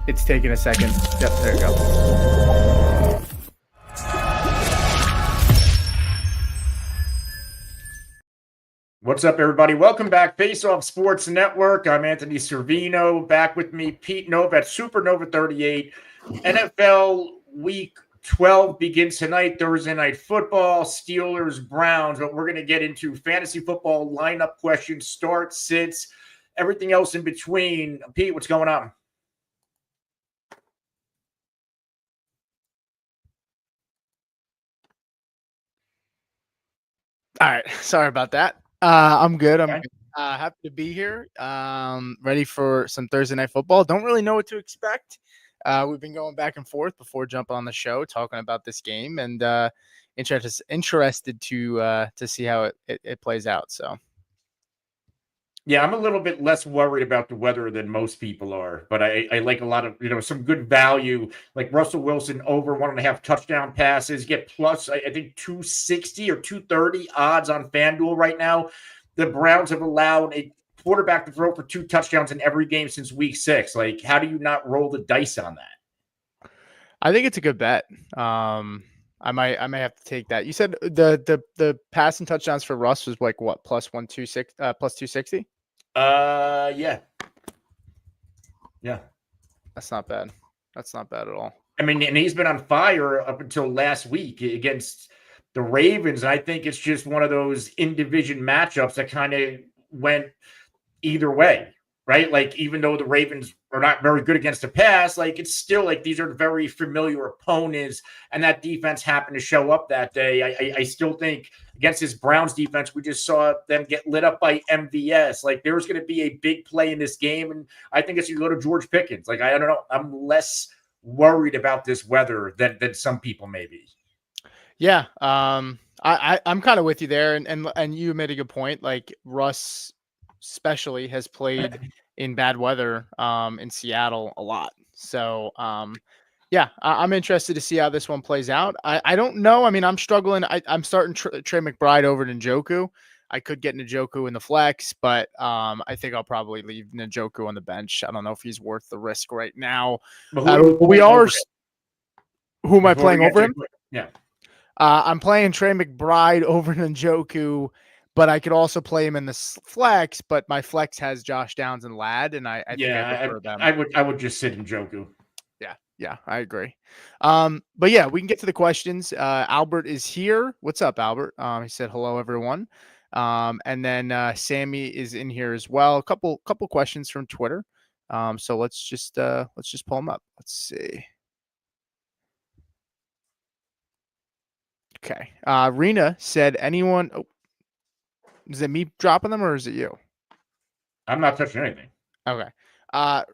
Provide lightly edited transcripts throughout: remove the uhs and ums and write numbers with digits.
It's taking a second. Yep, there you go. What's up, everybody? Welcome back. Face Off Sports Network. I'm Anthony Servino. Back with me, Pete Nova at Supernova 38. NFL Week 12 begins tonight, Thursday Night Football, Steelers, Browns. But we're going to get into fantasy football lineup questions, starts, sits, everything else in between. Pete, what's going on? All right. Sorry about that. I'm good. I'm Okay. happy to be here. Ready for some Thursday Night Football. Don't really know what to expect. We've been going back and forth before jumping on the show, talking about this game, and interested to see how it plays out. So. Yeah, I'm a little bit less worried about the weather than most people are, but I like a lot of, some good value, like Russell Wilson over 1.5 touchdown passes, get plus, I think 260 or 230 odds on FanDuel right now. The Browns have allowed a quarterback to throw for 2 touchdowns in every game since week 6. Like, how do you not roll the dice on that? I think it's a good bet. I might have to take that. You said the passing touchdowns for Russ was like what, plus 126 plus 260? Yeah. Yeah. That's not bad. That's not bad at all. I mean, and he's been on fire up until last week against the Ravens. And I think it's just one of those in-division matchups that kind of went either way, right? Like, even though the Ravens are not very good against the pass, like, it's still like these are very familiar opponents, and that defense happened to show up that day. I still think against this Browns defense, we just saw them get lit up by MVS. Like, there's going to be a big play in this game, and I think it's you go to George Pickens. Like, I don't know. I'm less worried about this weather than some people may be. Yeah. I'm kind of with you there, and you made a good point. Like Russ, especially, has played in bad weather in Seattle a lot. So yeah, I'm interested to see how this one plays out. I don't know. I mean, I'm struggling. I'm starting Trey McBride over Njoku. I could get Njoku in the flex, but I think I'll probably leave Njoku on the bench. I don't know if he's worth the risk right now. But who are you We playing are. over him Who am I before we playing get over to him? yeah. I'm playing Trey McBride over Njoku, but I could also play him in the flex. But my flex has Josh Downs and Ladd, and I think I Yeah, prefer them. I would just sit in Njoku. Yeah, I agree. But yeah, we can get to the questions. Albert is here. What's up, Albert? He said hello, everyone. And then Sammy is in here as well. A couple questions from Twitter. So let's just pull them up. Let's see. Okay. Rena said, anyone? Oh, is it me dropping them or is it you? I'm not touching anything. Okay.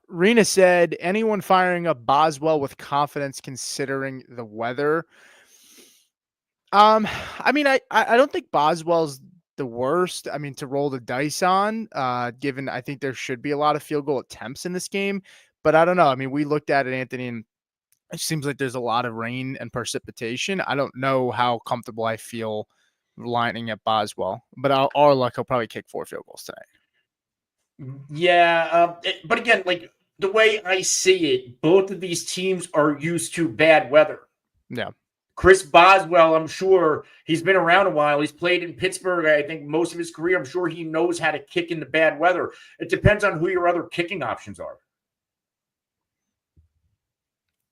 Rena said, anyone firing up Boswell with confidence considering the weather? I mean, I don't think Boswell's the worst. I mean, to roll the dice on, given I think there should be a lot of field goal attempts in this game, but I don't know. I mean, we looked at it, Anthony, and it seems like there's a lot of rain and precipitation. I don't know how comfortable I feel lining up Boswell, but our luck, he'll probably kick 4 field goals tonight. Yeah, but again, like the way I see it, both of these teams are used to bad weather. Yeah. Chris Boswell, I'm sure he's been around a while. He's played in Pittsburgh, I think, most of his career. I'm sure he knows how to kick in the bad weather. It depends on who your other kicking options are.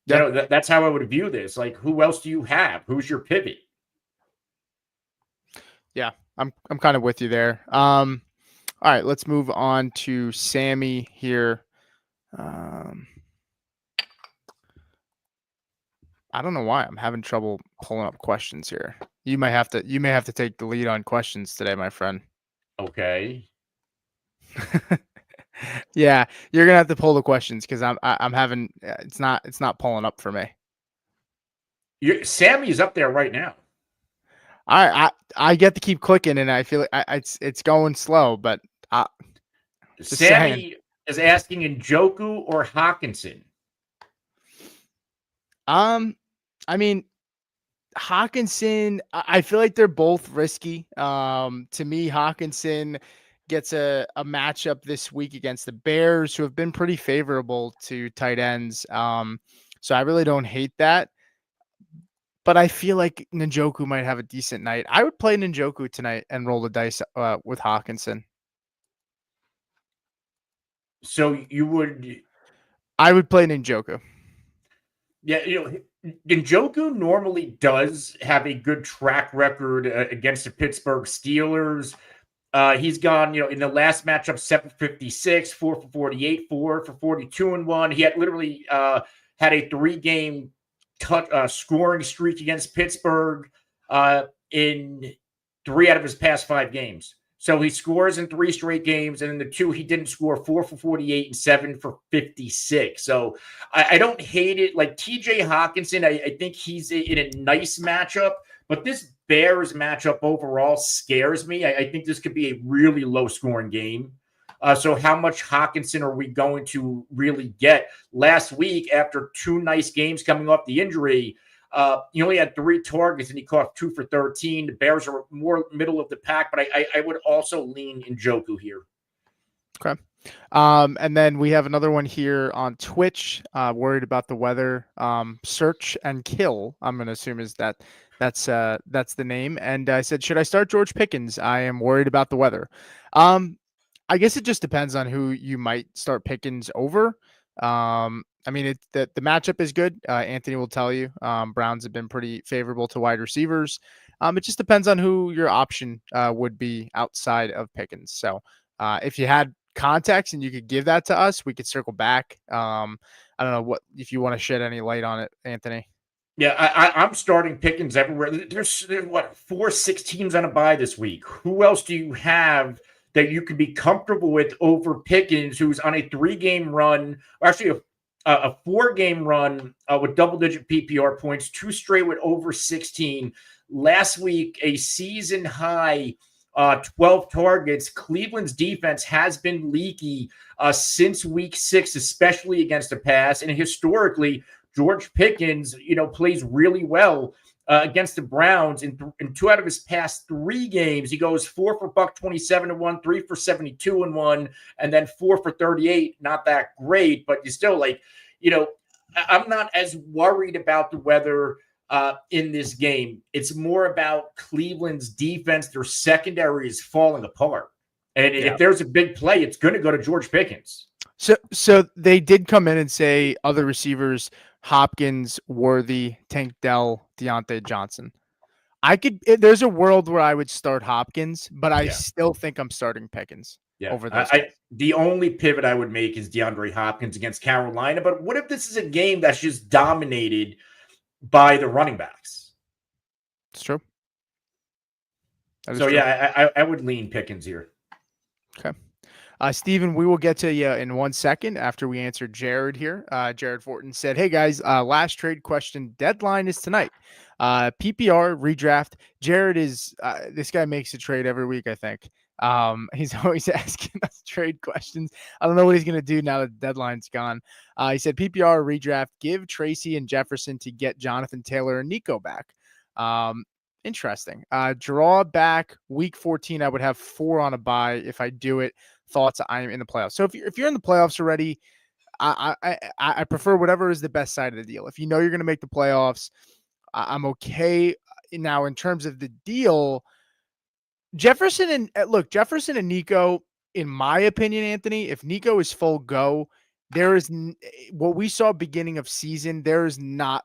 Yeah. That's how I would view this. Like, who else do you have? Who's your pivot? Yeah, I'm kind of with you there. All right, let's move on to Sammy here. I don't know why I'm having trouble pulling up questions here. You may have to take the lead on questions today, my friend. Okay. Yeah, you're gonna have to pull the questions because I'm having it's not pulling up for me. Sammy's up there right now. I get to keep clicking and I feel like it's going slow, but just Sammy saying. is asking Njoku or Hawkinson. I mean, Hawkinson, I feel like they're both risky. To me, Hawkinson gets a matchup this week against the Bears, who have been pretty favorable to tight ends. So I really don't hate that. But I feel like Njoku might have a decent night. I would play Njoku tonight and roll the dice with Hawkinson. So you would, I would play Njoku. yeah, Njoku normally does have a good track record against the Pittsburgh Steelers. He's gone, in the last matchup, 756, 4 for 48, 4 for 42 and 1. He had literally had a 3-game scoring streak against Pittsburgh in 3 out of his past 5 games. So he scores in 3 straight games, and in the 2 he didn't score, 4 for 48 and 7 for 56. So I don't hate it. Like TJ Hawkinson, I think he's in a nice matchup, but this Bears matchup overall scares me. I think this could be a really low scoring game. So how much Hawkinson are we going to really get? Last week, after 2 nice games coming off the injury, he only had 3 targets and he caught 2 for 13. The Bears are more middle of the pack, but I would also lean Njoku here. Okay. And then we have another one here on Twitch, worried about the weather. Search and Kill, I'm going to assume that's the name. And I said, should I start George Pickens? I am worried about the weather. I guess it just depends on who you might start Pickens over. I mean, the matchup is good. Anthony will tell you. Browns have been pretty favorable to wide receivers. It just depends on who your option would be outside of Pickens. So if you had context and you could give that to us, we could circle back. I don't know if you want to shed any light on it, Anthony. Yeah, I'm starting Pickens everywhere. There's what, 4-6 teams on a bye this week. Who else do you have that you could be comfortable with over Pickens, who's on a 3-game run, or actually a 4-game run with double-digit PPR points, 2 straight with over 16. Last week, a season high 12 targets. Cleveland's defense has been leaky since week 6, especially against the pass. And historically, George Pickens, plays really well against the Browns. In 2 out of his past 3 games, he goes 4 for $127 and 1, 3 for 72 and 1, and then 4 for 38. Not that great, but you still I'm not as worried about the weather in this game. It's more about Cleveland's defense. Their secondary is falling apart. And if there's a big play, it's going to go to George Pickens. So they did come in and say other receivers, Hopkins, Worthy, Tank Dell, Deontay Johnson. There's a world where I would start Hopkins, but I still think I'm starting Pickens over those. The only pivot I would make is DeAndre Hopkins against Carolina. But what if this is a game that's just dominated by the running backs? It's true. I would lean Pickens here. Okay. Steven, we will get to you in 1 second after we answer Jared here. Jared Fortin said, hey guys, last trade question, deadline is tonight. PPR redraft. Jared is, this guy makes a trade every week, I think. He's always asking us trade questions. I don't know what he's going to do now that the deadline's gone. He said PPR redraft, give Tracy and Jefferson to get Jonathan Taylor and Nico back. Interesting. Draw back week 14. I would have 4 on a bye if I do it. Thoughts? I am in the playoffs. So if you're in the playoffs already, I prefer whatever is the best side of the deal. If you know you're going to make the playoffs, I'm okay. Now, in terms of the deal, Jefferson and Nico, in my opinion, Anthony, if Nico is full go, there is what we saw beginning of season. There is not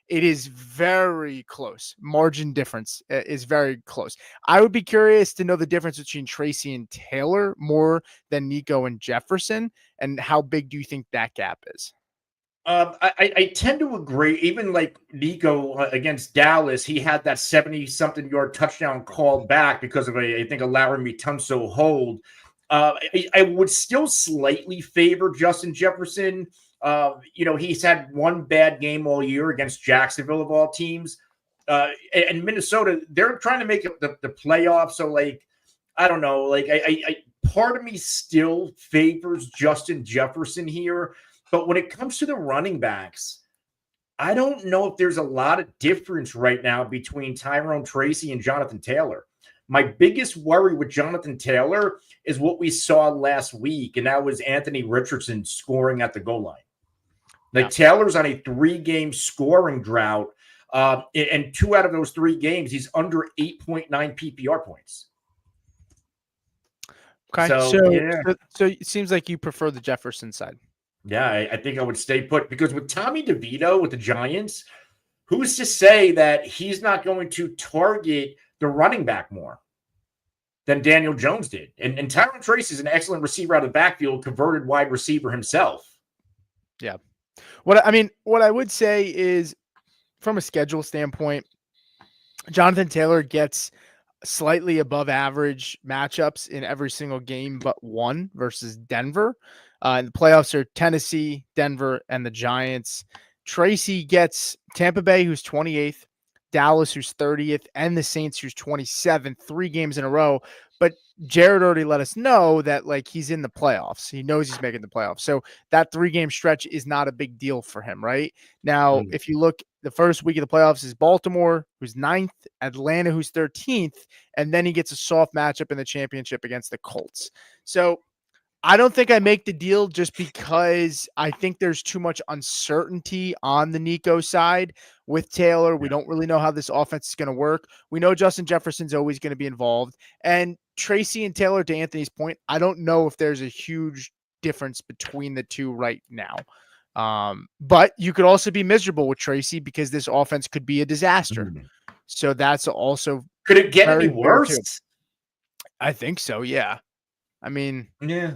it is very close. Margin difference is very close. I would be curious to know the difference between Tracy and Taylor more than Nico and Jefferson, and how big do you think that gap is? I tend to agree. Even like Nico against Dallas, he had that 70-something yard touchdown called back because of I think a Laremy Tunsil hold. I would still slightly favor Justin Jefferson. He's had 1 bad game all year against Jacksonville of all teams. And Minnesota, they're trying to make the playoffs. So I don't know, part of me still favors Justin Jefferson here. But when it comes to the running backs, I don't know if there's a lot of difference right now between Tyrone Tracy and Jonathan Taylor. My biggest worry with Jonathan Taylor is what we saw last week, and that was Anthony Richardson scoring at the goal line. Like Taylor's on a 3-game scoring drought, and 2 out of those 3 games, he's under 8.9 PPR points. Okay, so it seems like you prefer the Jefferson side. Yeah, I think I would stay put because with Tommy DeVito with the Giants, who's to say that he's not going to target the running back more than Daniel Jones did? And Tyron Trace is an excellent receiver out of the backfield, converted wide receiver himself. Yeah. What I would say is, from a schedule standpoint, Jonathan Taylor gets slightly above average matchups in every single game but one versus Denver. And the playoffs are Tennessee, Denver, and the Giants. Tracy gets Tampa Bay, who's 28th, Dallas, who's 30th, and the Saints, who's 27th, 3 games in a row. But Jared already let us know that like he's in the playoffs. He knows he's making the playoffs. So that 3-game stretch is not a big deal for him right now. If you look, the first week of the playoffs is Baltimore, who's 9th, Atlanta, who's 13th, and then he gets a soft matchup in the championship against the Colts. So I don't think I make the deal just because I think there's too much uncertainty on the Nico side with Taylor. We don't really know how this offense is going to work. We know Justin Jefferson's always going to be involved. And Tracy and Taylor, to Anthony's point, I don't know if there's a huge difference between the two right now. But you could also be miserable with Tracy because this offense could be a disaster. So that's also. Could it get any worse? I think so. Yeah. I mean, yeah.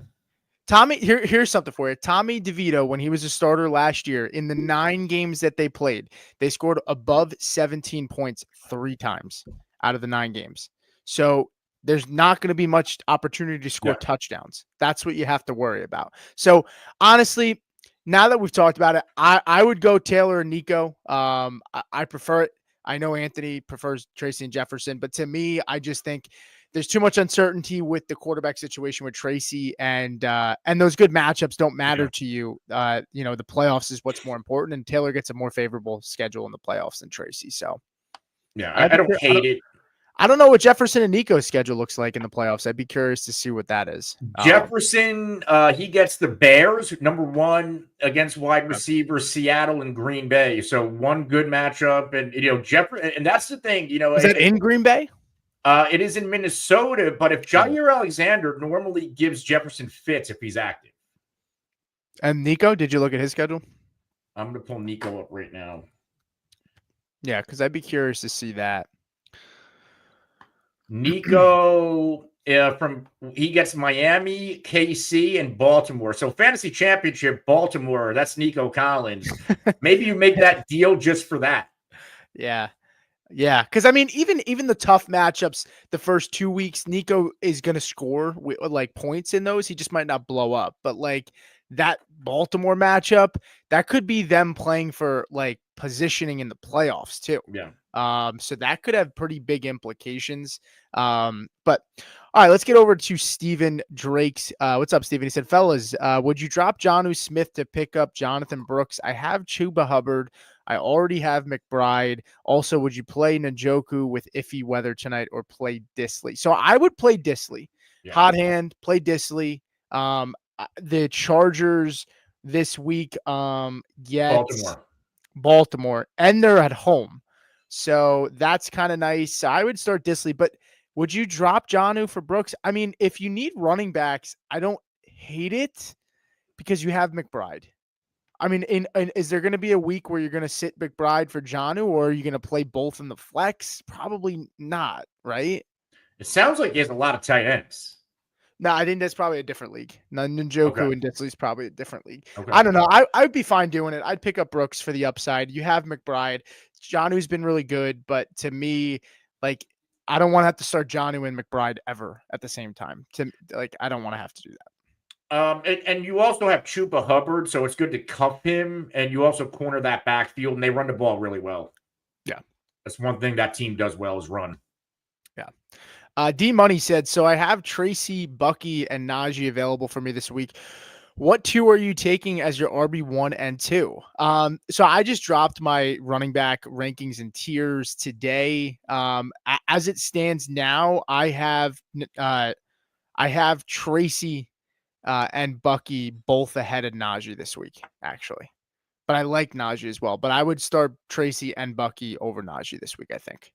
Tommy, here's something for you. Tommy DeVito, when he was a starter last year, in the 9 games that they played, they scored above 17 points 3 times out of the 9 games. So there's not going to be much opportunity to score touchdowns. That's what you have to worry about. So honestly, now that we've talked about it, I would go Taylor and Nico. I prefer it. I know Anthony prefers Tracy and Jefferson, but to me, I just think there's too much uncertainty with the quarterback situation with Tracy, and those good matchups don't matter to you. The playoffs is what's more important, and Taylor gets a more favorable schedule in the playoffs than Tracy. So, I don't hate it. I don't know what Jefferson and Nico's schedule looks like in the playoffs. I'd be curious to see what that is. Jefferson, he gets the Bears, number 1 against wide receivers, Seattle and Green Bay. So one good matchup, and Jefferson, and that's the thing. Is that in Green Bay? It is in Minnesota, but if Jair Alexander normally gives Jefferson fits if he's active. And Nico, did you look at his schedule? I'm going to pull Nico up right now. Yeah, because I'd be curious to see that. Nico, he gets Miami, KC, and Baltimore. So fantasy championship, Baltimore, that's Nico Collins. Maybe you make that deal just for that. Yeah. Yeah, because I mean, even the tough matchups, the first 2 weeks, Nico is going to score like points in those. He just might not blow up, but like that Baltimore matchup, that could be them playing for like positioning in the playoffs too. Yeah. So that could have pretty big implications. But all right, let's get over to Stephen Drake's. What's up, Stephen? He said, fellas, would you drop Jonnu Smith to pick up Jonathan Brooks? I have Chuba Hubbard. I already have McBride. Also, would you play Njoku with iffy weather tonight or play Disley? So I would play Disley. Yeah. Hot hand, play Disley. The Chargers this week get Baltimore, and they're at home. So that's kind of nice. So I would start Disley, but would you drop Jonnu for Brooks? I mean, if you need running backs, I don't hate it because you have McBride. I mean, is there going to be a week where you're going to sit McBride for Jonnu, or are you going to play both in the flex? Probably not, right? It sounds like he has a lot of tight ends. No, I think that's probably a different league. Njoku and Disley's probably a different league. I don't know. I'd be fine doing it. I'd pick up Brooks for the upside. You have McBride. Jonnu's been really good, but to me, like, I don't want to have to start Jonnu and McBride ever at the same time. I don't want to have to do that. And you also have Chuba Hubbard, so it's good to cuff him, and you also corner that backfield, and they run the ball really well. Yeah. That's one thing that team does well is run. Yeah. D Money said, so I have Tracy, Bucky, and Najee available for me this week. What two are you taking as your RB1 and 2? So I just dropped my running back rankings and tiers today. As it stands now, I have Tracy and Bucky both ahead of Najee this week, actually. But I like Najee as well. But I would start Tracy and Bucky over Najee this week, I think.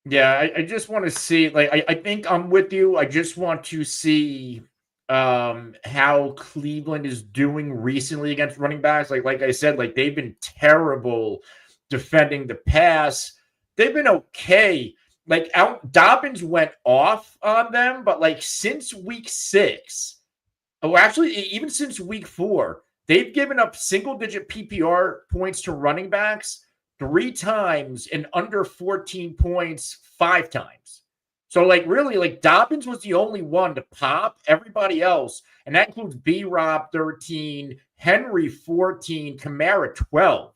Yeah, I just want to see, like, I think I'm with you. I just want to see how Cleveland is doing recently against running backs. Like I said, like they've been terrible defending the pass. They've been okay. Like Dobbins went off on them, but like since week 6, oh, actually, even since week 4, they've given up single digit PPR points to running backs 3 times and under 14 points 5 times. So, like, really, like Dobbins was the only one to pop. Everybody else, and that includes B-Rob 13, Henry 14, Kamara 12,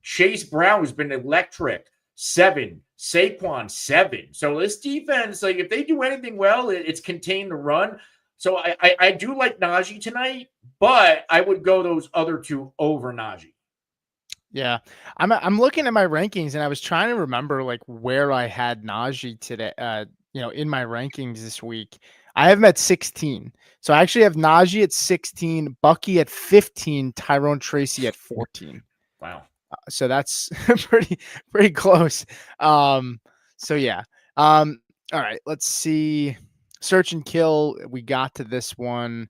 Chase Brown, who's been electric 7, Saquon 7. So this defense, like, if they do anything well, it's contain the run. So I do like Najee tonight, but I would go those other two over Najee. Yeah, I'm looking at my rankings and I was trying to remember like where I had Najee today. In my rankings this week, I have him at 16. So I actually have Najee at 16, Bucky at 15, Tyrone Tracy at 14. Wow. So that's pretty close. So yeah. All right, let's see. Search and kill. We got to this one.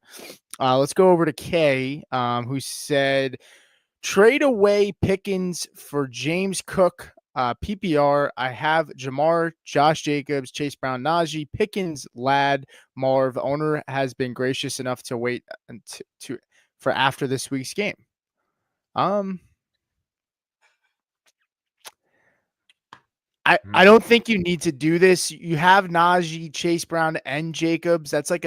Let's go over to Kay, who said, trade away Pickens for James Cook. PPR, I have Jamar, Josh Jacobs, Chase Brown, Najee, Pickens, Ladd, Marv. Owner has been gracious enough to wait for after this week's game. I don't think you need to do this. You have Najee, Chase Brown, and Jacobs. That's like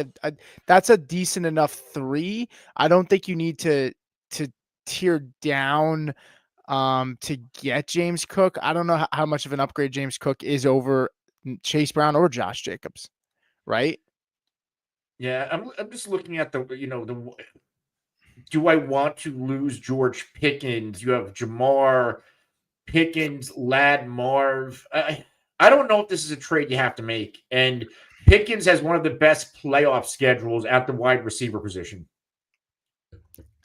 that's a decent enough 3. I don't think you need to tier down to get James Cook. I don't know how much of an upgrade James Cook is over Chase Brown or Josh Jacobs, right? Yeah, I'm just looking at the do I want to lose George Pickens? You have Jamar, Pickens, Ladd, Marv. I don't know if this is a trade you have to make. And Pickens has one of the best playoff schedules at the wide receiver position.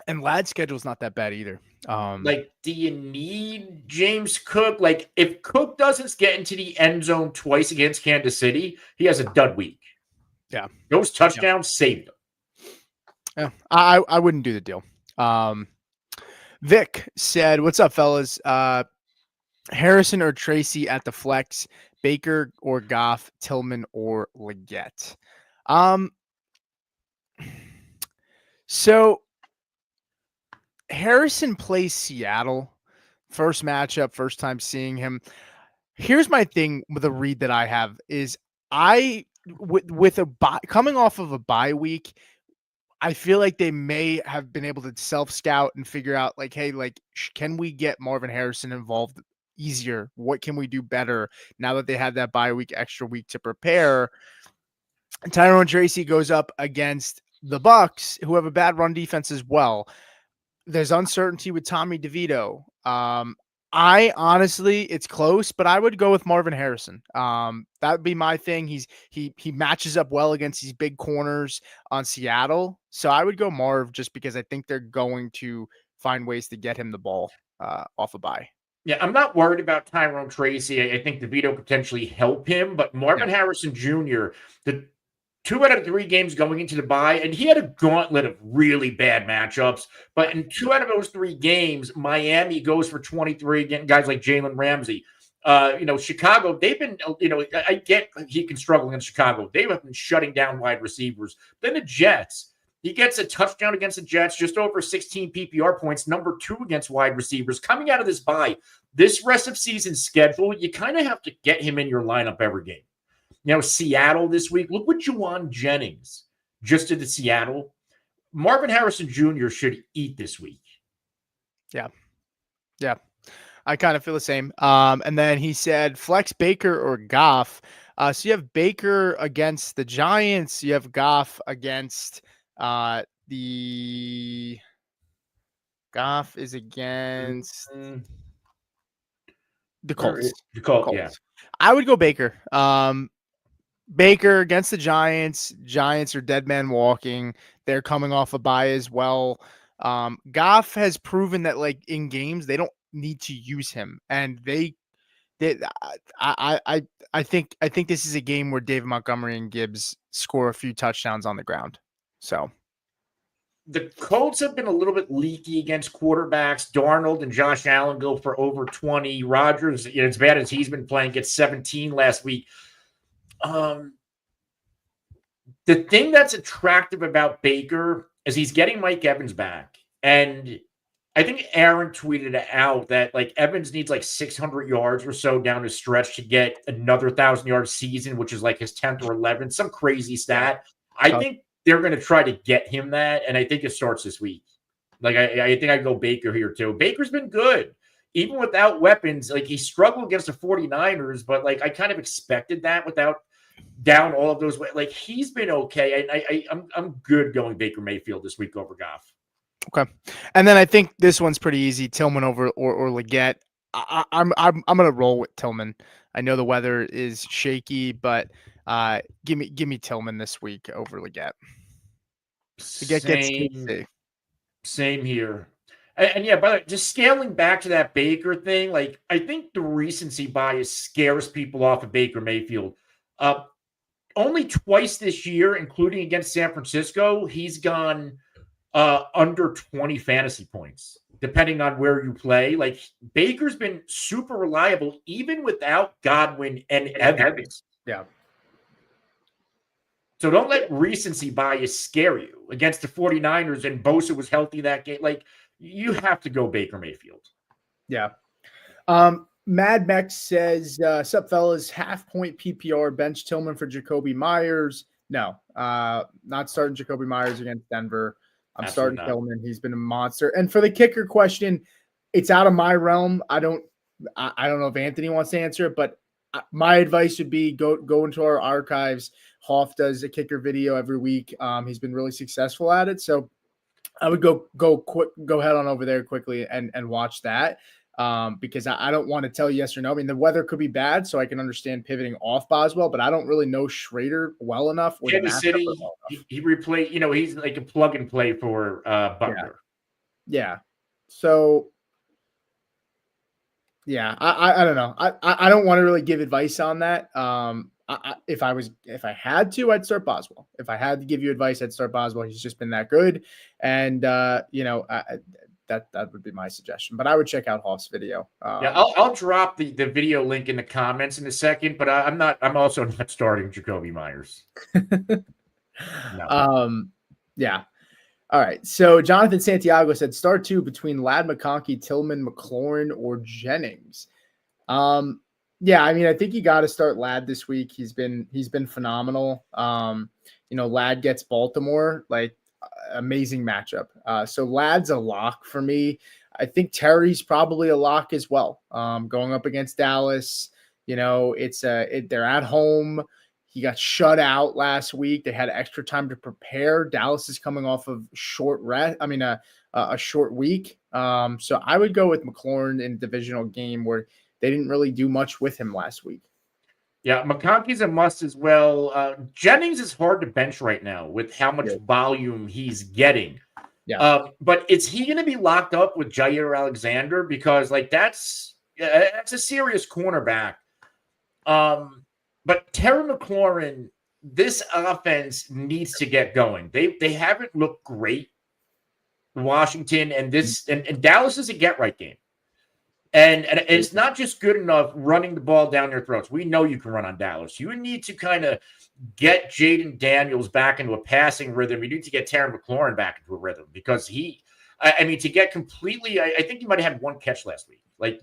And Ladd's schedule is not that bad either. Like, do you need James Cook? Like, if Cook doesn't get into the end zone twice against Kansas City, he has a dud week. Yeah. Those touchdowns saved him. Yeah, I wouldn't do the deal. Vic said, what's up, fellas? Harrison or Tracy at the flex, Baker or Goff, Tillman or Leggett. So Harrison plays Seattle. First matchup, first time seeing him. Here's my thing with a read that I have is with a coming off of a bye week, I feel like they may have been able to self-scout and figure out like, hey, like, can we get Marvin Harrison involved easier? What can we do better now that they had that bye week, extra week to prepare? And Tyrone Tracy goes up against the Bucks, who have a bad run defense as well. There's uncertainty with Tommy DeVito. I honestly, it's close, but I would go with Marvin Harrison. That would be my thing. He matches up well against these big corners on Seattle, so I would go Marv just because I think they're going to find ways to get him the ball off a bye. Yeah, I'm not worried about Tyrone Tracy. I think DeVito could potentially help him, but Marvin Harrison Jr., the 2 out of 3 games going into the bye, and he had a gauntlet of really bad matchups. But in 2 out of those 3 games, Miami goes for 23 against guys like Jalen Ramsey. Chicago, they've been, I get he can struggle against Chicago. They have been shutting down wide receivers. Then the Jets, he gets a touchdown against the Jets, just over 16 PPR points, number 2 against wide receivers. Coming out of this bye, this rest of season schedule, you kind of have to get him in your lineup every game. Seattle this week. Look what Juwan Jennings just did to Seattle. Marvin Harrison Jr. should eat this week. Yeah. I kind of feel the same. And then he said, flex Baker or Goff. So you have Baker against the Giants. You have Goff against the Goff is against the Colts. The Colts, yeah. I would go Baker. Baker against the Giants. Giants are dead man walking. They're coming off a bye as well. Goff has proven that, like, in games they don't need to use him, and I think this is a game where David Montgomery and Gibbs score a few touchdowns on the ground. So the Colts have been a little bit leaky against quarterbacks. Darnold and Josh Allen go for over 20. Rodgers, as bad as he's been playing, gets 17 last week. The thing that's attractive about Baker is he's getting Mike Evans back. And I think Aaron tweeted out that, like, Evans needs like 600 yards or so down the stretch to get another 1,000-yard season, which is like his 10th or 11th, some crazy stat. I think they're going to try to get him that, and I think it starts this week. Like, I think I'd go Baker here too. Baker's been good. Even without weapons, like, he struggled against the 49ers, but, like, I kind of expected that without down all of those. Like, he's been okay. I'm good going Baker Mayfield this week over Goff. Okay. And then I think this one's pretty easy. Tillman over or Leggett. I'm gonna roll with Tillman. I know the weather is shaky, but give me Tillman this week over Leggett. Leggett gets KC. Same here. And yeah, by the way, just scaling back to that Baker thing, like, I think the recency bias scares people off of Baker Mayfield. Only twice this year, including against San Francisco, he's gone under 20 fantasy points, depending on where you play. Like, Baker's been super reliable, even without Godwin and Evans. Yeah. So don't let recency bias scare you against the 49ers, and Bosa was healthy that game. Like, you have to go Baker Mayfield. Yeah. Mad Mex says, sup, fellas, half-point PPR, bench Tillman for Jacoby Myers. No, not starting Jacoby Myers against Denver. I'm starting Tillman. He's been a monster. And for the kicker question, it's out of my realm. I don't know if Anthony wants to answer it, but my advice would be go into our archives. Hoff does a kicker video every week. He's been really successful at it. So I would go head on over there quickly and watch that. Because I don't want to tell you yes or no. I mean, the weather could be bad, so I can understand pivoting off Boswell, but I don't really know Schrader well enough. Kansas City, he replayed, he's like a plug and play for Butler. Yeah. So, yeah, I don't know. I don't want to really give advice on that. If I had to, I'd start Boswell. If I had to give you advice, I'd start Boswell. He's just been that good. And, that would be my suggestion, but I would check out Hoff's video. I'll drop the video link in the comments in a second, but I'm also not starting Jacoby Myers. No. Yeah. All right. So Jonathan Santiago said start two between Ladd McConkey, Tillman, McLaurin, or Jennings. Yeah, I mean, I think you got to start Ladd this week. He's been phenomenal. Ladd gets Baltimore, like, amazing matchup. So Ladd's a lock for me. I think Terry's probably a lock as well. Going up against Dallas, they're at home. He got shut out last week. They had extra time to prepare. Dallas is coming off of short rest. I mean, a short week. So I would go with McLaurin in a divisional game where they didn't really do much with him last week. Yeah, McConkey's a must as well. Jennings is hard to bench right now with how much volume he's getting. Yeah. But is he going to be locked up with Jair Alexander? Because, like, that's a serious cornerback. But Terry McLaurin, this offense needs to get going. They haven't looked great. Washington and Dallas is a get-right game. And it's not just good enough running the ball down their throats. We know you can run on Dallas. You need to kind of get Jaden Daniels back into a passing rhythm. You need to get Terry McLaurin back into a rhythm because to get completely, I think he might have had one catch last week. Like,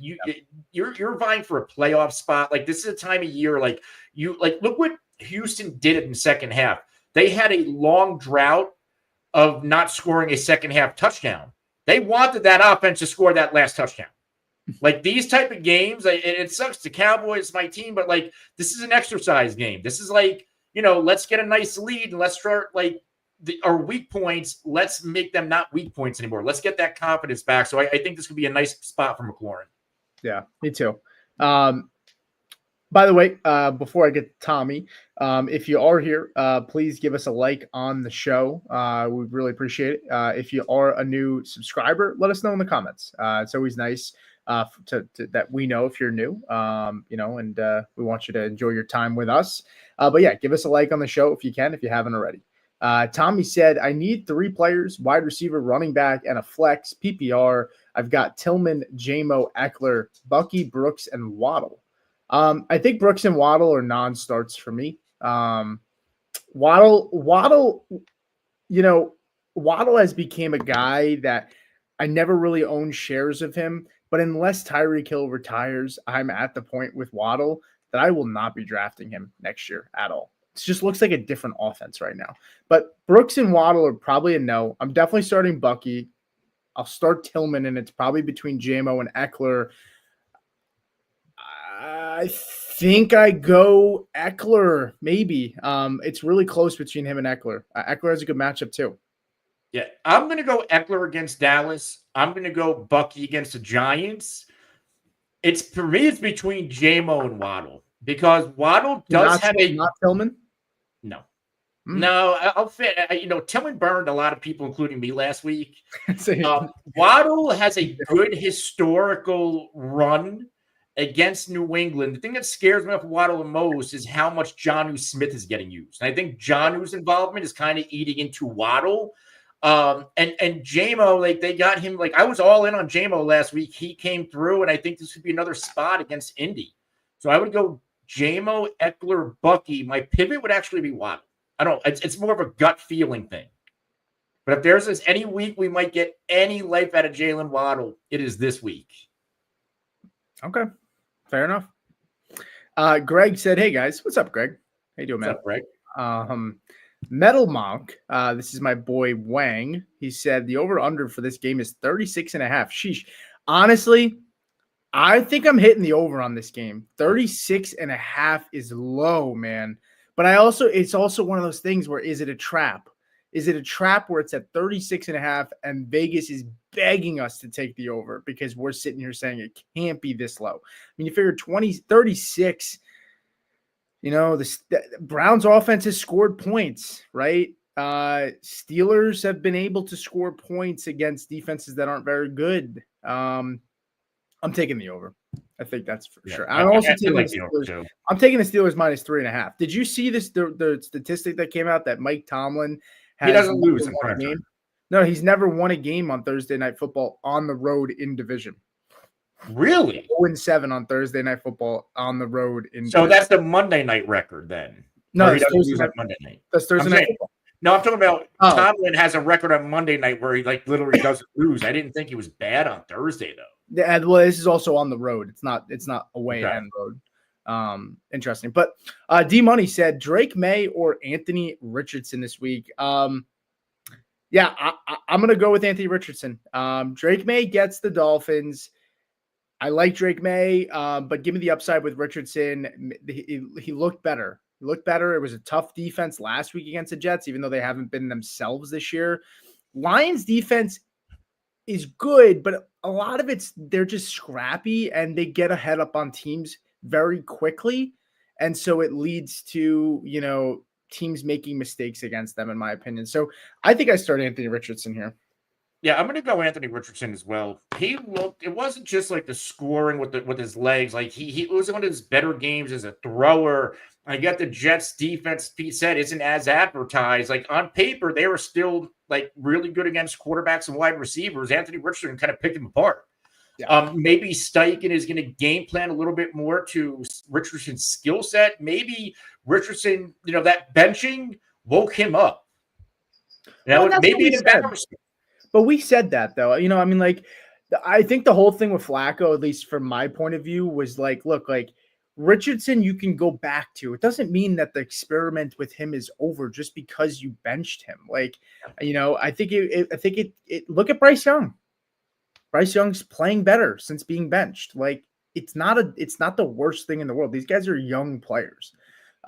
you're vying for a playoff spot. Like, this is a time of year, look what Houston did in the second half. They had a long drought of not scoring a second half touchdown. They wanted that offense to score that last touchdown. Like, these type of games, it sucks. The Cowboys, my team, but, like, this is an exercise game. This is like, let's get a nice lead and let's start, like, our weak points, let's make them not weak points anymore. Let's get that confidence back. So I think this could be a nice spot for McLaurin. Yeah, me too. By the way, before I get to Tommy, if you are here, please give us a like on the show. We'd really appreciate it. If you are a new subscriber, let us know in the comments. It's always nice to that we know if you're new, and we want you to enjoy your time with us. But yeah, give us a like on the show if you can, if you haven't already. Tommy said, I need 3 players, wide receiver, running back, and a flex PPR. I've got Tillman, Jamo, Eckler, Bucky, Brooks, and Waddle. I think Brooks and Waddle are non-starts for me. Waddle, Waddle has become a guy that I never really owned shares of him, but unless Tyreek Hill retires, I'm at the point with Waddle that I will not be drafting him next year at all. It just looks like a different offense right now. But Brooks and Waddle are probably a no. I'm definitely starting Bucky. I'll start Tillman, and it's probably between Jamo and Eckler. I think I go Eckler, maybe. It's really close between him and Eckler. Eckler has a good matchup too. Yeah, I'm going to go Eckler against Dallas. I'm going to go Bucky against the Giants. For me, it's between Jamo and Waddle because Waddle does not Tillman. No. No, I'll fit. Tillman burned a lot of people, including me, last week. Waddle has a good historical run against New England. The thing that scares me off Waddle the most is how much Jonnu Smith is getting used. And I think Jonnu's involvement is kind of eating into Waddle. And Jamo, they got him. I was all in on Jamo last week. He came through, and I think this would be another spot against Indy. So I would go Jamo, Eckler, Bucky. My pivot would actually be Waddle. It's more of a gut feeling thing. But if there's any week we might get any life out of Jalen Waddle, it is this week. Okay. Fair enough. Greg said, hey guys, what's up, Greg? How you doing, man? What's up, Greg? Metal Monk, this is my boy Wang. He said the over-under for this game is 36.5. Sheesh. Honestly, I think I'm hitting the over on this game. 36.5 is low, man. But it's also one of those things where is it a trap? Is it a trap where it's at 36.5 and Vegas is begging us to take the over because we're sitting here saying it can't be this low? I mean, you figure 36, the Browns offense has scored points, right? Steelers have been able to score points against defenses that aren't very good. I'm taking the over. I think that's for sure. I'm also taking the Steelers. I'm taking the Steelers minus 3.5. Did you see this? The statistic that came out that Mike Tomlin he doesn't lose in front of game. No, he's never won a game on Thursday Night Football on the road in division. Really? 0-7 on Thursday Night Football on the road in. So that's the Monday night record then. No, he doesn't lose on Monday night. That's Thursday Night Football. No, I'm talking about Tomlin has a record on Monday night where he literally doesn't lose. I didn't think he was bad on Thursday though. Yeah, well, this is also on the road. It's not away and road. Interesting. But D Money said Drake May or Anthony Richardson this week. I'm gonna go with Anthony Richardson. Drake May gets the Dolphins. I like Drake May, but give me the upside with Richardson. He looked better. It was a tough defense last week against the Jets, even though they haven't been themselves this year. Lions defense is good, but a lot of they're just scrappy and they get ahead up on teams very quickly. And so it leads to, teams making mistakes against them, in my opinion. So I think I start Anthony Richardson here. Yeah, I'm going to go Anthony Richardson as well. It wasn't just the scoring with his legs. He was one of his better games as a thrower. I get the Jets defense, Pete said, isn't as advertised. On paper, they were still really good against quarterbacks and wide receivers. Anthony Richardson kind of picked him apart. Yeah. Maybe Steichen is going to game plan a little bit more to Richardson's skill set. Maybe Richardson, that benching woke him up. Maybe an embarrassment. But we said that though. I think the whole thing with Flacco, at least from my point of view, was look, Richardson, you can go back to. It doesn't mean that the experiment with him is over just because you benched him. I think it. Look at Bryce Young. Bryce Young's playing better since being benched. It's not the worst thing in the world. These guys are young players.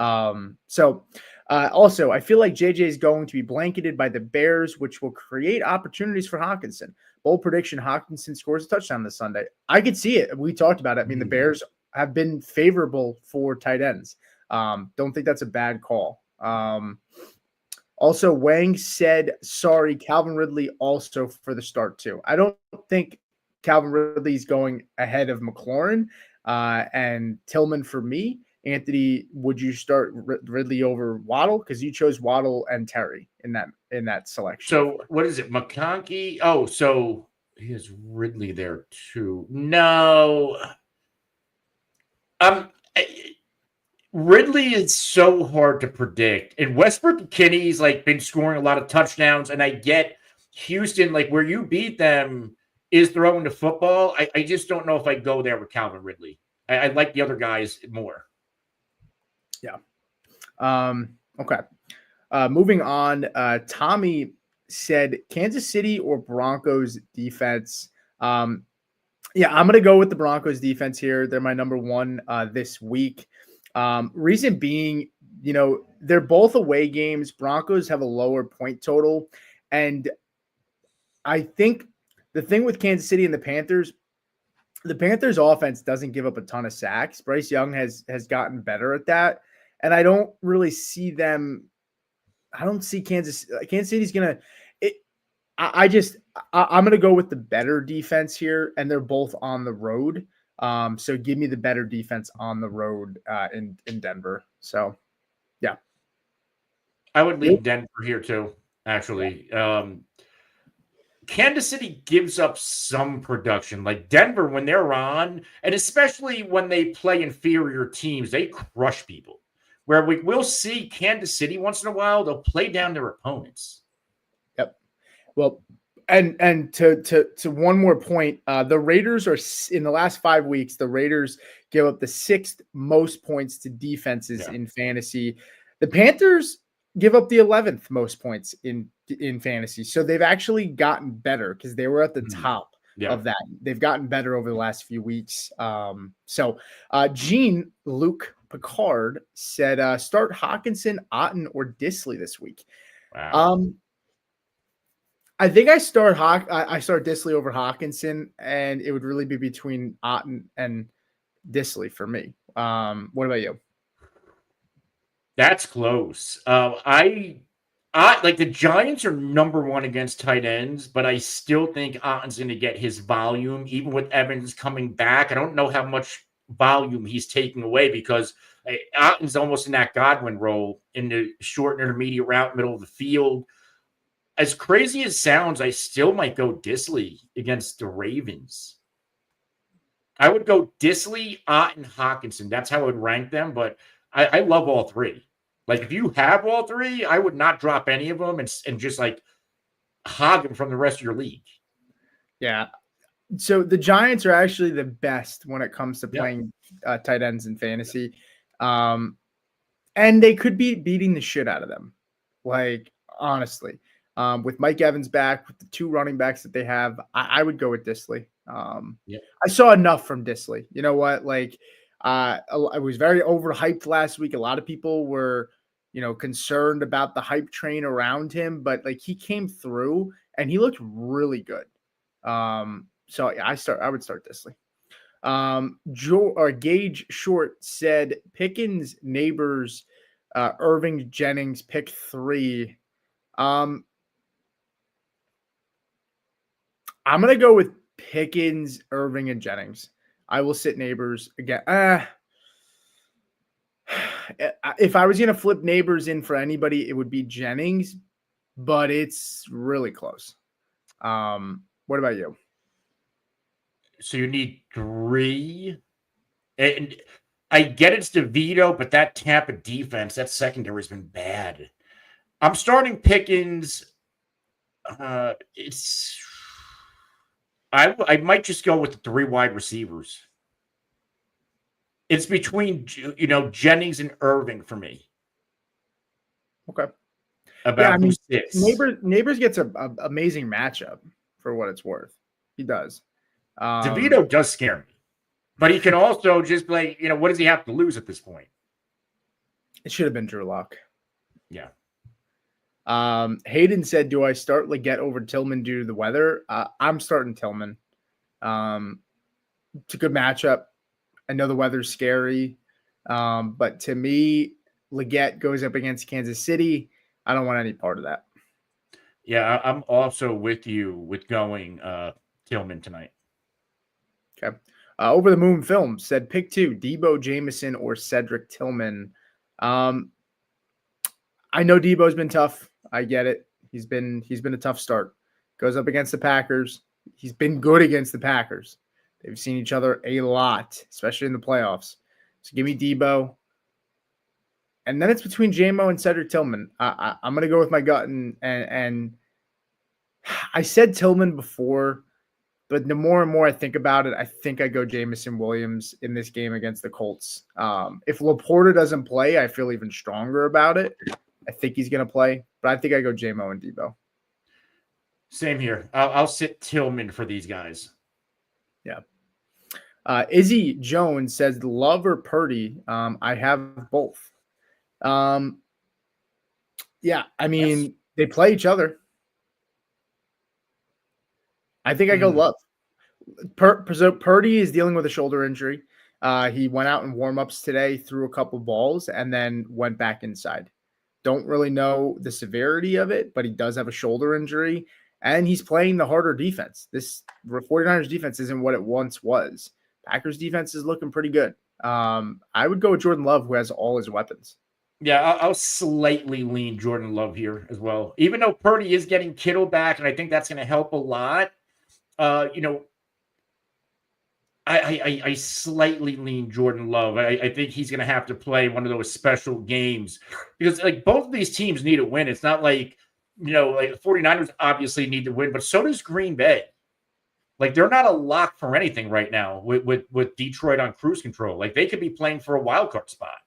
Also, I feel like JJ is going to be blanketed by the Bears, which will create opportunities for Hawkinson. Bold prediction: Hawkinson scores a touchdown this Sunday. I could see it. We talked about it. I mean, the Bears have been favorable for tight ends. Don't think that's a bad call. Also, Wang said, sorry, Calvin Ridley also for the start too. I don't think Calvin Ridley's going ahead of McLaurin and Tillman for me. Anthony, would you start Ridley over Waddle? Because you chose Waddle and Terry in that selection. So what is it? McConkey? Oh, so he has Ridley there too. No. Ridley is so hard to predict. And Westbrook Kinney's like been scoring a lot of touchdowns. And I get Houston, like where you beat them is throwing the football. I just don't know if I go there with Calvin Ridley. I like the other guys more. Yeah. Okay. Moving on. Tommy said Kansas City or Broncos defense. Yeah, I'm going to go with the Broncos defense here. They're my number one this week. Reason being, they're both away games. Broncos have a lower point total. And I think the thing with Kansas City and the Panthers offense doesn't give up a ton of sacks. Bryce Young has gotten better at that. And I don't really see them. I don't see Kansas City's going to, I'm going to go with the better defense here. And they're both on the road. So give me the better defense on the road in Denver. So, yeah. I would leave Denver here too, actually. Kansas City gives up some production. Like Denver, when they're on, and especially when they play inferior teams, they crush people. Where we will see Kansas City once in a while, they'll play down their opponents. Yep. Well, and to one more point, the Raiders are in the last 5 weeks. The Raiders give up the 6th most points to defenses in fantasy. The Panthers give up the 11th most points in fantasy. So they've actually gotten better because they were at the top of that. They've gotten better over the last few weeks. Jean-Luc Picard said, start Hawkinson, Otten, or Disley this week. Wow. I think I start Disley over Hawkinson, and it would really be between Otten and Disley for me. What about you? That's close. I like the Giants are number one against tight ends, but I still think Otten's going to get his volume, even with Evans coming back. I don't know how much volume he's taking away because Otten's almost in that Godwin role in the short and intermediate route, middle of the field. As crazy as it sounds, I still might go Disley against the Ravens. I would go Disley, Otten, Hawkinson. That's how I would rank them, but I love all three. Like, if you have all three, I would not drop any of them and just, like, hog them from the rest of your league. Yeah. So the Giants are actually the best when it comes to playing tight ends in fantasy. And they could be beating the shit out of them. Like, honestly. With Mike Evans back, with the 2 running backs that they have, I would go with Disley. I saw enough from Disley. You know what? Like, I was very overhyped last week. A lot of people were, concerned about the hype train around him, but like he came through and he looked really good. So I would start Disley. Gage Short said Pickens, Neighbors, Irving, Jennings, pick 3. I'm going to go with Pickens, Irving, and Jennings. I will sit Neighbors again. If I was going to flip Neighbors in for anybody, it would be Jennings, but it's really close. What about you? So you need 3. And I get it's DeVito, but that Tampa defense, that secondary has been bad. I'm starting Pickens. I might just go with the 3 wide receivers. It's between, Jennings and Irving for me. Okay. Who sits. Neighbors gets an amazing matchup for what it's worth. He does. DeVito does scare me. But he can also just play, what does he have to lose at this point? It should have been Drew Lock. Yeah. Hayden said, "Do I start Leggett over Tillman due to the weather?" I'm starting Tillman. It's a good matchup. I know the weather's scary, but to me, Leggett goes up against Kansas City. I don't want any part of that. Yeah, I'm also with you with going Tillman tonight. Okay. Over the Moon Film said, "Pick 2, Debo Jameson or Cedric Tillman." I know Debo's been tough. I get it. He's been a tough start. Goes up against the Packers. He's been good against the Packers. They've seen each other a lot, especially in the playoffs. So give me Debo. And then it's between JMO and Cedric Tillman. I'm going to go with my gut. And I said Tillman before, but the more and more I think about it, I think I go Jameson Williams in this game against the Colts. If Laporta doesn't play, I feel even stronger about it. I think he's going to play, but I think I go JMO and Debo. Same here. I'll sit Tillman for these guys. Yeah. Izzy Jones says, "Love or Purdy?" I have both. Yeah, I mean, They play each other. I think I go Love. Purdy is dealing with a shoulder injury. He went out in warmups today, threw a couple balls, and then went back inside. Don't really know the severity of it, but he does have a shoulder injury, and he's playing the harder defense. This 49ers defense isn't what it once was. Packers defense is looking pretty good. I would go with Jordan Love, who has all his weapons. Yeah, I'll slightly lean Jordan Love here as well. Even though Purdy is getting Kittle back, and I think that's going to help a lot. I slightly lean Jordan Love. I think he's going to have to play one of those special games because like both of these teams need a win. It's not like, like the 49ers obviously need to win, but so does Green Bay. Like they're not a lock for anything right now with Detroit on cruise control. Like they could be playing for a wild card spot.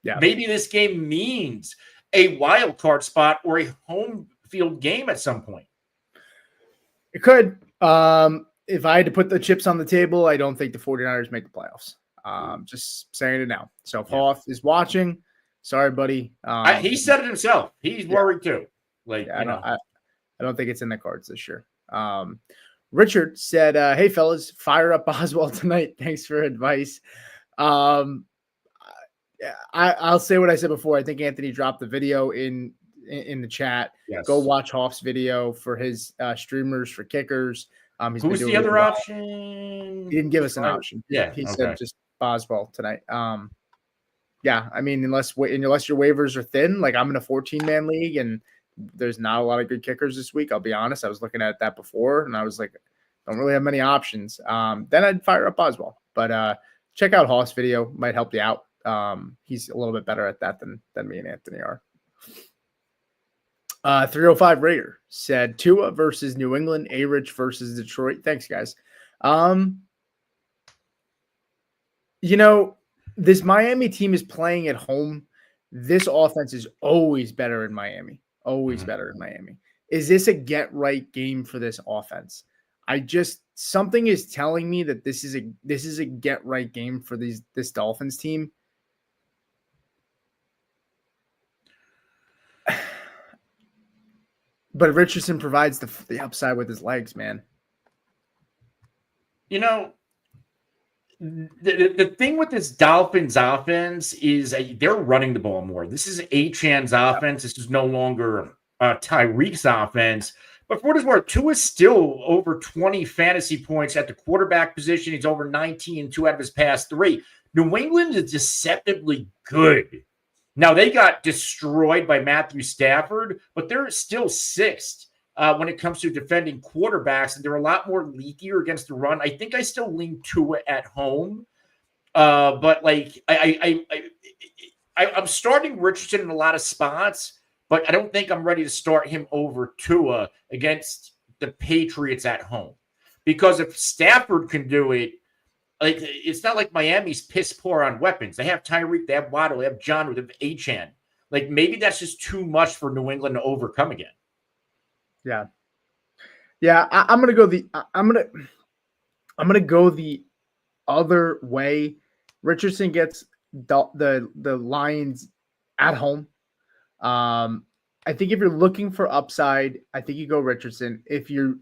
Yeah. Maybe this game means a wild card spot or a home field game at some point. It could. If I had to put the chips on the table, I don't think the 49ers make the playoffs. Just saying it now. So if Hoff is watching, sorry, buddy. He said it himself. He's worried too. Like, I don't think it's in the cards this year. Richard said, "Hey fellas, fire up Boswell tonight. Thanks for advice." I'll say what I said before. I think Anthony dropped the video in the chat. Yes. Go watch Hoff's video for his streamers for kickers. Who's the other option? He didn't give us an option. Yeah, he said just Boswell tonight. Yeah, I mean, unless your waivers are thin, like I'm in a 14-man league and there's not a lot of good kickers this week. I'll be honest. I was looking at that before and I was like, don't really have many options. Then I'd fire up Boswell. But check out Hoff's video. Might help you out. He's a little bit better at that than me and Anthony are. 305 Raider said Tua versus New England, A-Rich versus Detroit. Thanks, guys. This Miami team is playing at home. This offense is always better in Miami. Always better in Miami. Is this a get-right game for this offense? Something is telling me that this is a get-right game for this Dolphins team. But Richardson provides the upside with his legs, man. The thing with this Dolphins offense is they're running the ball more. This is Achan's offense. This is no longer Tyreek's offense. But for what it's worth, Tua is still over 20 fantasy points at the quarterback position. He's over 19 in 2 out of his past 3. New England is deceptively good. Now, they got destroyed by Matthew Stafford, but they're still 6th when it comes to defending quarterbacks, and they're a lot more leakier against the run. I think I still lean Tua at home, but like I'm starting Richardson in a lot of spots, but I don't think I'm ready to start him over Tua against the Patriots at home. Because if Stafford can do it, like it's not like Miami's piss poor on weapons. They have Tyreek, they have Waddle, they have John, they have Achan. Like maybe that's just too much for New England to overcome again. Yeah. I'm gonna go the other way. Richardson gets the Lions at home. I think if you're looking for upside, I think you go Richardson. If you're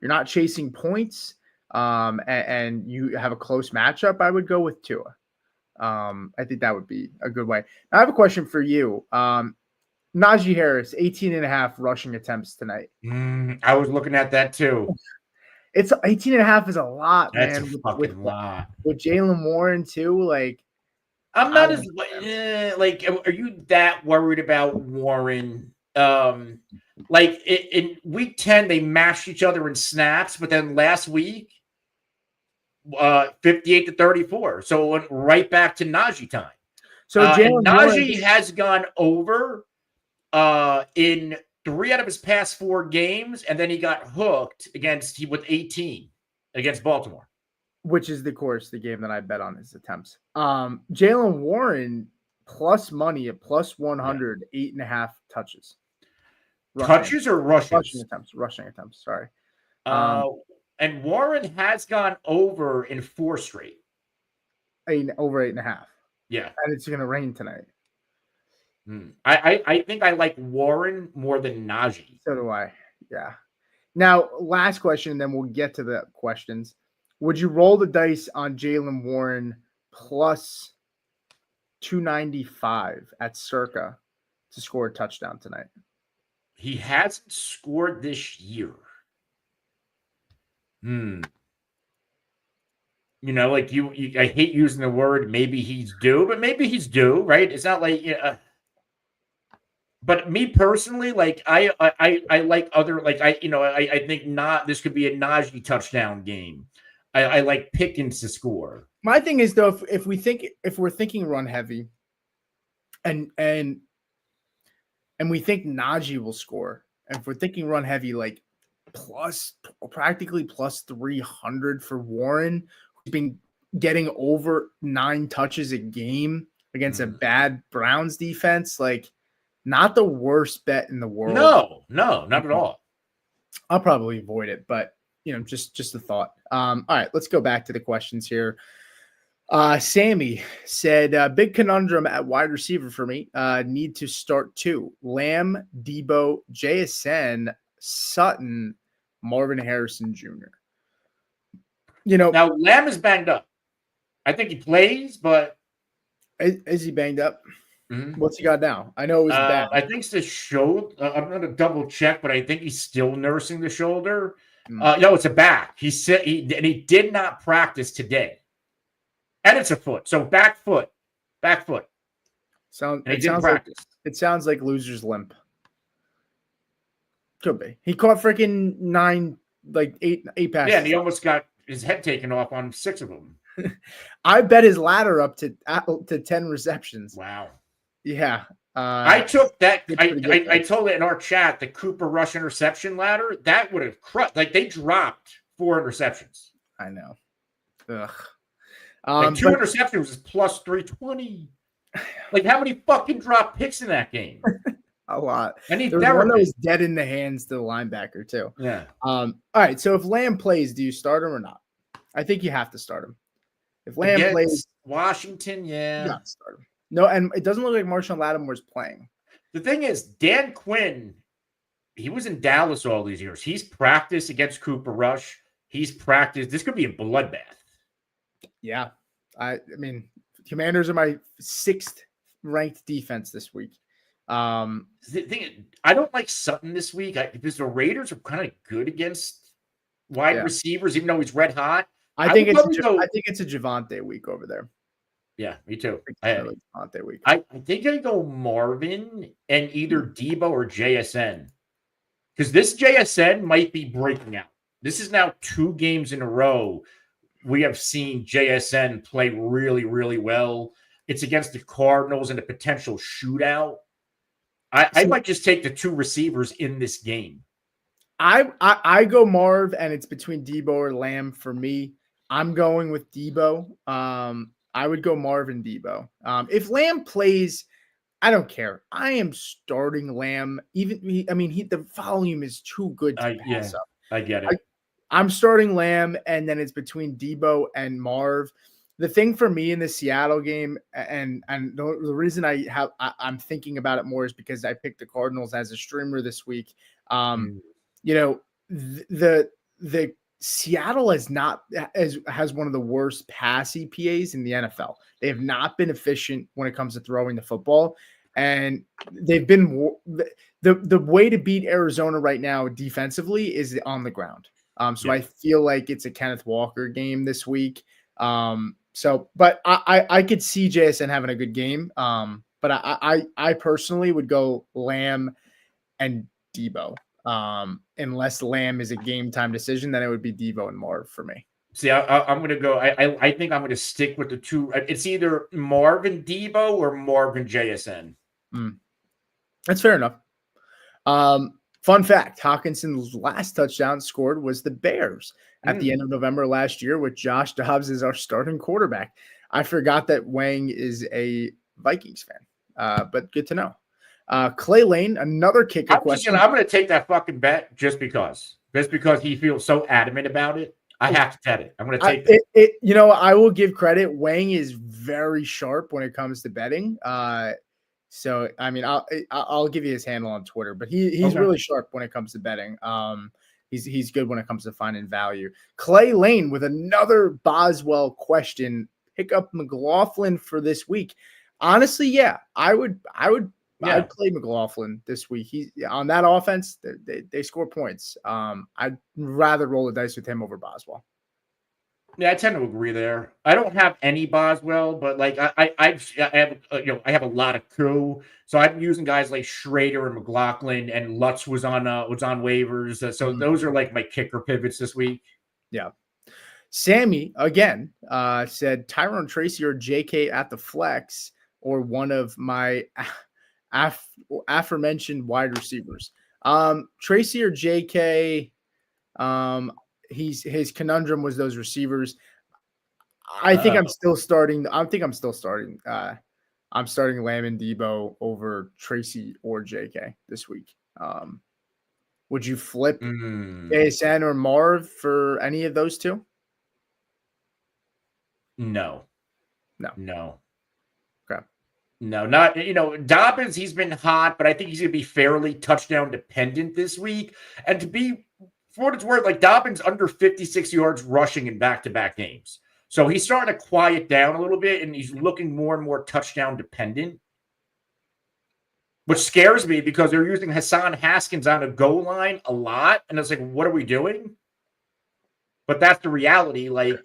not chasing points, and you have a close matchup, I would go with Tua. I think that would be a good way. Now, I have a question for you. Najee Harris, 18 and a half rushing attempts tonight. I was looking at that too. It's 18 and a half is a lot, That's man. a fucking lot. With Jalen Warren too, like I'm not as like. Are you that worried about Warren? Like in week 10, they matched each other in snaps, but then last week, 58-34. So it went right back to Najee time. so. Najee has gone over in 3 out of his past 4 games, and then he got hooked with 18 against Baltimore. Which is, of course, the game that I bet on his attempts. Jalen Warren plus money at plus 100, 8.5 touches. Touches or rushes? Rushing attempts. Sorry. And Warren has gone over in 4 straight. Over 8.5. Yeah. And it's going to rain tonight. I think I like Warren more than Najee. So do I. Yeah. Now, last question, then we'll get to the questions. Would you roll the dice on Jalen Warren plus 295 at Circa to score a touchdown tonight? He hasn't scored this year. You know, like I hate using the word maybe he's due, but maybe he's due, right? It's not like but me personally, like I like other, like I think not this could be a Najee touchdown game. I like Pickens to score. My thing is though, if we're thinking run heavy, and we think Najee will score, and if we're thinking run heavy, like practically plus 300 for Warren, who's been getting over 9 touches a game against a bad Browns defense, like not the worst bet in the world. No, not at all. I'll probably avoid it, but just a thought. All right, let's go back to the questions here. Sammy said, big conundrum at wide receiver for me. Need to start 2. Lamb, Debo, JSN, Sutton, Marvin Harrison Jr. Now Lamb is banged up. I think he plays, but is he banged up? What's he got now? I know it was bad. I think it's the shoulder. I'm going to double check, but I think he's still nursing the shoulder. No, it's a back. He said he did not practice today, and it's a foot. So back foot. It sounds like loser's limp. Could be. He caught freaking 8 passes. Yeah, and he almost got his head taken off on 6 of them. I bet his ladder up to 10 receptions. Wow. Yeah. I took that. I told it in our chat, the Cooper Rush interception ladder, that would have crushed. Like they dropped 4 interceptions. I know. Ugh. 2 interceptions is plus 320. Like how many fucking drop picks in that game? A lot. I need there was one that was dead in the hands to the linebacker too. Yeah. All right. So if Lamb plays, do you start him or not? I think you have to start him. If Lamb plays Washington, yeah. You have to start him. No, and it doesn't look like Marshawn Lattimore's playing. The thing is, Dan Quinn, he was in Dallas all these years. He's practiced against Cooper Rush. He's practiced. This could be a bloodbath. Yeah. I mean, Commanders are my 6th ranked defense this week. The thing, I don't like Sutton this week because the Raiders are kind of good against wide receivers, even though he's red hot. I think it's a Javonte week over there. Yeah, me too. Javonte week. I think I go Marvin and either Debo or JSN because this JSN might be breaking out. This is now 2 games in a row we have seen JSN play really, really well. It's against the Cardinals in a potential shootout. I might just take the 2 receivers in this game. I go Marv, and it's between Debo or Lamb for me. I'm going with Debo. I would go Marv and Debo. If Lamb plays, I don't care. I am starting Lamb. The volume is too good to pass up. I get it. I'm starting Lamb, and then it's between Debo and Marv. the thing for me in the Seattle game, and the reason I'm thinking about it more is because I picked the Cardinals as a streamer this week. You know, the Seattle has one of the worst pass EPAs in the NFL. They have not been efficient when it comes to throwing the football, and they've been the way to beat Arizona right now defensively is on the ground. So I feel like it's a Kenneth Walker game this week. But I could see JSN having a good game. But I personally would go Lamb and Debo. Unless Lamb is a game time decision, then it would be Debo and Marv for me. See, I'm going to go. I think I'm going to stick with the two. It's either Marvin Debo or Marvin JSN. That's fair enough. Fun fact: Hawkinson's last touchdown scored was the Bears at the end of November last year, with Josh Dobbs as our starting quarterback. I forgot that Wang is a Vikings fan, but good to know. Clay Lane, another kicker question. I'm going to take that fucking bet just because he feels so adamant about it. I have to bet it. I'm going to take it. I will give credit. Wang is very sharp when it comes to betting. So I mean, I'll give you his handle on Twitter, but he's really sharp when it comes to betting. He's good when it comes to finding value. Clay Lane with another Boswell question. Pick up McLaughlin for this week. Honestly, yeah, I'd play McLaughlin this week. He's on that offense. They score points. I'd rather roll the dice with him over Boswell. Yeah, I tend to agree there. I don't have any Boswell, but like I have a lot of coup. So I'm using guys like Schrader and McLaughlin, and Lutz was on waivers. So those are like my kicker pivots this week. Yeah. Sammy again said Tyrone Tracy or JK at the flex, or one of my aforementioned wide receivers. Tracy or JK. His conundrum was those receivers. I think I'm still starting. I'm starting Lamb and Debo over Tracy or JK this week. Would you flip ASN or Marv for any of those two? No. Okay. No, not Dobbins. He's been hot, but I think he's going to be fairly touchdown dependent this week. And for what it's worth, like Dobbins under 56 yards rushing in back-to-back games. So he's starting to quiet down a little bit, and he's looking more and more touchdown dependent, which scares me because they're using Hassan Haskins on a goal line a lot. And it's like, what are we doing? But that's the reality. Like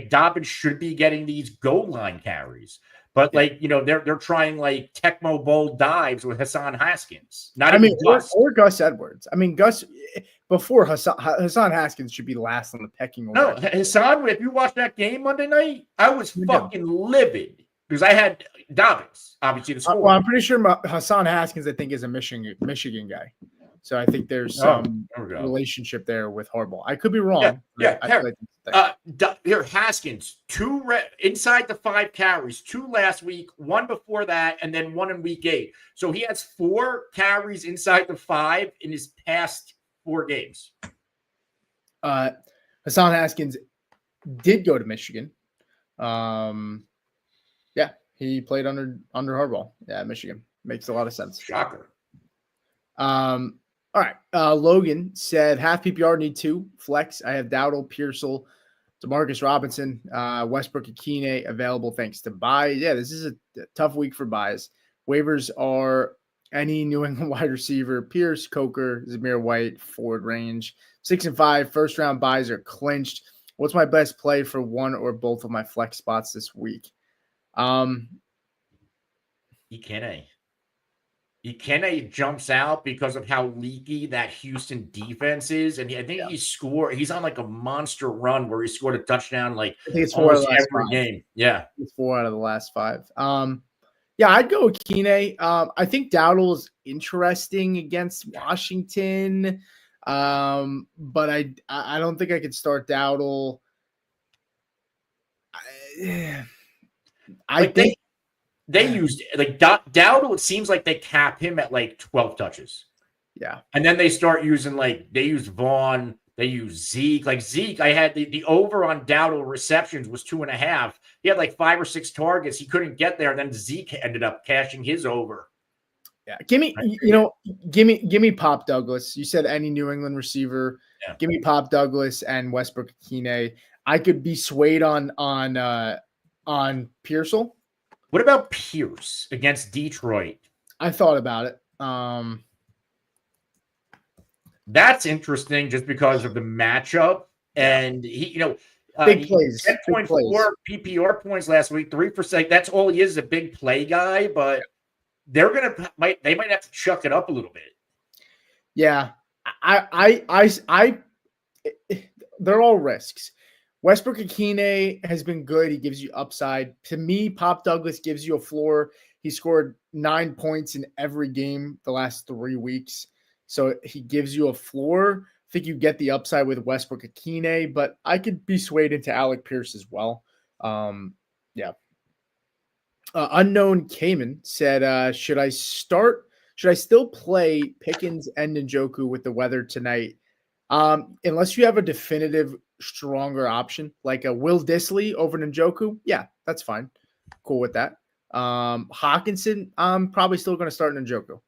Dobbins should be getting these goal line carries. But they're trying like Tecmo Bowl dives with Hassan Haskins. Or Gus Edwards. I mean, Gus before Hassan Haskins should be last on the pecking order. No, Hassan. If you watched that game Monday night, I was fucking livid because I had Dobbins. Obviously, the score. Well, I'm pretty sure Hassan Haskins, I think, is a Michigan guy. So I think there's some relationship there with Harbaugh. I could be wrong. Here, Haskins, inside the 5 carries, 2 last week, 1 before that, and then 1 in week 8. So he has 4 carries inside the 5 in his past 4 games. Hassan Haskins did go to Michigan. He played under Harbaugh. Yeah, Michigan. Makes a lot of sense. Shocker. All right. Logan said half PPR need 2 flex. I have Dowdle, Pearsall, Demarcus Robinson, Westbrook, Akine available thanks to buy. Yeah, this is a tough week for buys. Waivers are any New England wide receiver, Pierce, Coker, Zamir White, forward range. 6 and 5 first round buys are clinched. What's my best play for one or both of my flex spots this week? Ikene jumps out because of how leaky that Houston defense is. And I think he's on like a monster run where he scored a touchdown like I think it's 4 almost every game. Yeah. It's 4 out of the last 5. I'd go with Ikene. I think Dowdle is interesting against Washington. But I don't think I could start Dowdle. I think they used like Dowdle. It seems like they cap him at like 12 touches. Yeah. And then they start using they use Vaughn, They use Zeke. Like Zeke, I had the over on Dowdle receptions was 2.5. He had like 5 or 6 targets. He couldn't get there. And then Zeke ended up cashing his over. Yeah, give me Pop Douglas. You said any New England receiver. Yeah. Give me Pop Douglas and Westbrook Akine. I could be swayed on Pearsall. What about Pierce against Detroit? I thought about it. That's interesting just because of the matchup. And he, big plays. 10.4 PPR points last week, 3%. That's all he is a big play guy, but they might have to chuck it up a little bit. Yeah. They're all risks. Westbrook Akine has been good. He gives you upside. To me, Pop Douglas gives you a floor. He scored 9 points in every game the last 3 weeks. So he gives you a floor. I think you get the upside with Westbrook Akine, but I could be swayed into Alec Pierce as well. Yeah. Unknown Cayman said, should I still play Pickens and Njoku with the weather tonight? Unless you have a definitive stronger option like a Will Disley over Njoku. Yeah, that's fine. Cool with that. Hawkinson, I'm probably still going to start Njoku.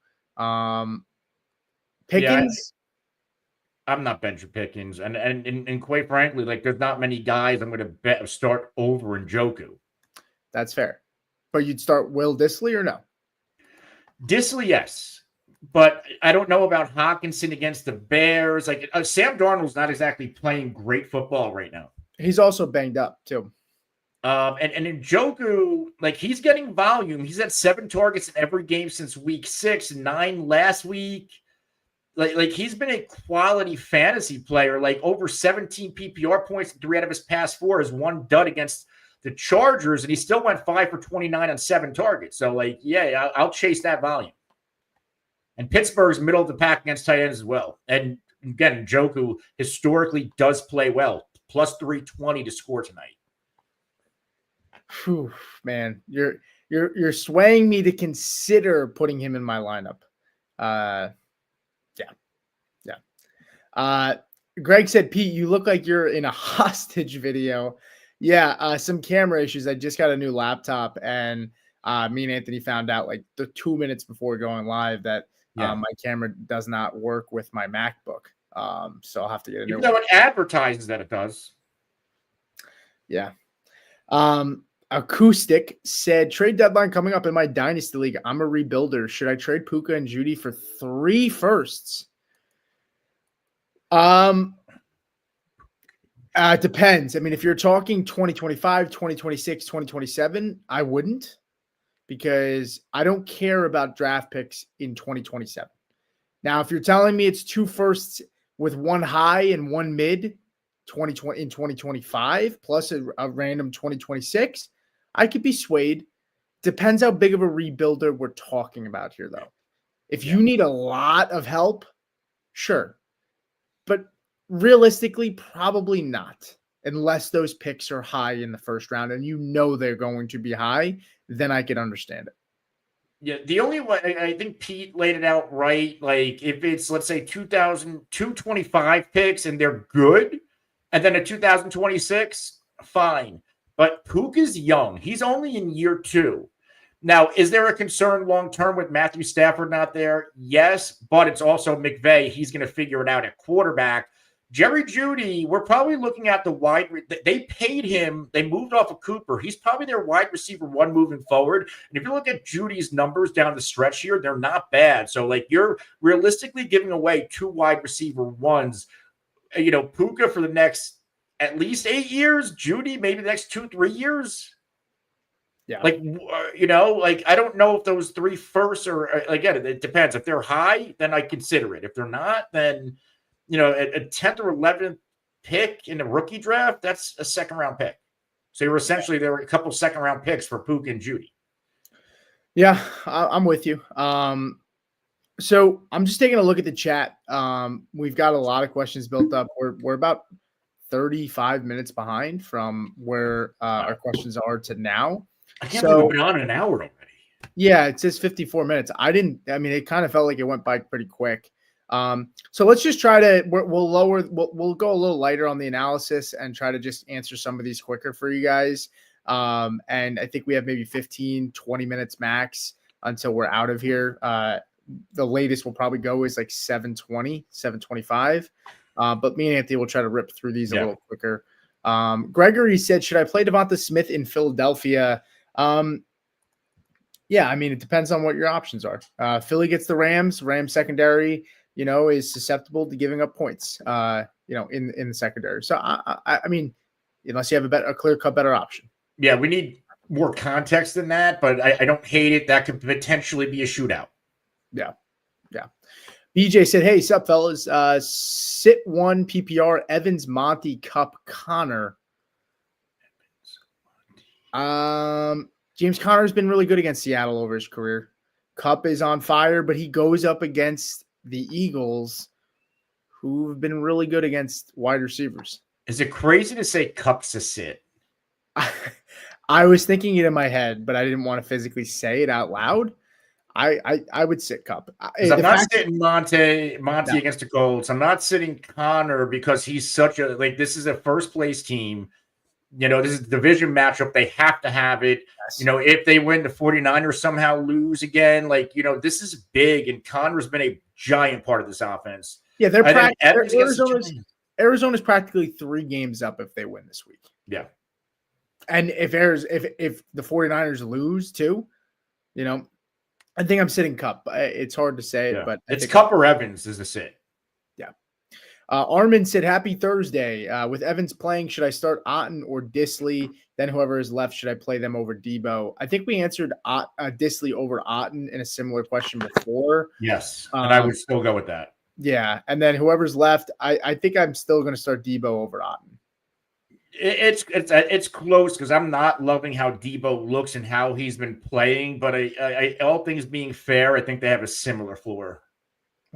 Pickens. Yeah, I'm not benching Pickens. And quite frankly, like there's not many guys I'm going to start over Njoku. That's fair. But you'd start Will Disley or no? Disley, yes. But I don't know about Hawkinson against the Bears. Like Sam Darnold's not exactly playing great football right now. He's also banged up too. And Njoku, like he's getting volume. He's had 7 targets in every game since week 6, 9 last week. Like he's been a quality fantasy player. Like over 17 PPR points in 3 out of his past 4 is 1 dud against the Chargers, and he still went 5 for 29 on 7 targets. So like, yeah, I'll chase that volume. And Pittsburgh's middle of the pack against tight ends as well. And again, Njoku historically does play well. Plus 320 to score tonight. Whew, man, you're swaying me to consider putting him in my lineup. Yeah. Greg said, Pete, you look like you're in a hostage video. Yeah, some camera issues. I just got a new laptop, and me and Anthony found out like the 2 minutes before going live that my camera does not work with my MacBook. So I'll have to get a new one. Even though it advertises that it does. Yeah. Acoustic said, trade deadline coming up in my dynasty league. I'm a rebuilder. Should I trade Puka and Judy for 3 firsts? It depends. I mean, if you're talking 2025, 2026, 2027, I wouldn't, because I don't care about draft picks in 2027. Now, if you're telling me it's 2 firsts with 1 high and 1 mid 2020 in 2025 plus a random 2026, I could be swayed. Depends how big of a rebuilder we're talking about here, though. If you need a lot of help, sure. But realistically, probably not, unless those picks are high in the first round and you know they're going to be high, then I could understand it. Yeah, the only way I think Pete laid it out right. Like if it's, let's say 225 picks and they're good, and then a 2026, fine. But Puka's young. He's only in year 2. Now, is there a concern long-term with Matthew Stafford not there? Yes, but it's also McVay. He's going to figure it out at quarterback. Jerry Jeudy, we're probably looking at the wide. They paid him. They moved off of Cooper. He's probably their wide receiver 1 moving forward. And if you look at Judy's numbers down the stretch here, they're not bad. So, like, you're realistically giving away 2 wide receiver 1s. Puka for the next at least 8 years. Jeudy maybe the next 2-3 years. Yeah. I don't know if those 3 firsts are, again, it depends. If they're high, then I consider it. If they're not, then, a 10th or 11th pick in the rookie draft, that's a 2nd round pick. So there were a couple 2nd round picks for Puka and Jeudy. Yeah, I'm with you. So I'm just taking a look at the chat. We've got a lot of questions built up. We're about 35 minutes behind from where our questions are to now. I can't believe we've been on an hour already. Yeah, it says 54 minutes. It kind of felt like it went by pretty quick. So let's just try to we'll go a little lighter on the analysis and try to just answer some of these quicker for you guys. And I think we have maybe 15, 20 minutes max until we're out of here. The latest we'll probably go is like 7:20, 7:25. But me and Anthony will try to rip through these a little quicker. Gregory said, should I play Devonta Smith in Philadelphia? Yeah, I mean, it depends on what your options are. Philly gets the Rams. Rams secondary, is susceptible to giving up points, in the secondary. So, I mean, unless you have a clear-cut better option. Yeah, we need more context than that, but I don't hate it. That could potentially be a shootout. Yeah. BJ said, hey, sup, fellas? Sit one PPR, Evans, Monty, Cup, Connor. James Conner's been really good against Seattle over his career. Cup is on fire, but he goes up against the Eagles, who've been really good against wide receivers. Is it crazy to say Cup's a sit? I was thinking it in my head, but I didn't want to physically say it out loud. I would sit Cup. I'm not sitting Monty against the Colts. I'm not sitting Connor because he's such a this is a first place team. This is a division matchup. They have to have it. Yes. If they win, the 49ers somehow lose again. This is big, and Connor's been a giant part of this offense. Yeah, Arizona's practically 3 games up if they win this week. Yeah. And if the 49ers lose too, I think I'm sitting Cup. It's hard to say it, but it's Cup or Evans is the sit. Yeah. Armin said, happy Thursday. With Evans playing, should I start Otton or Disley? Then whoever is left, should I play them over Debo? I think we answered Disley over Otton in a similar question before. Yes, and I would still go with that. Yeah, and then whoever's left, I think I'm still going to start Debo over Otton. It's close because I'm not loving how Debo looks and how he's been playing, but I all things being fair, I think they have a similar floor.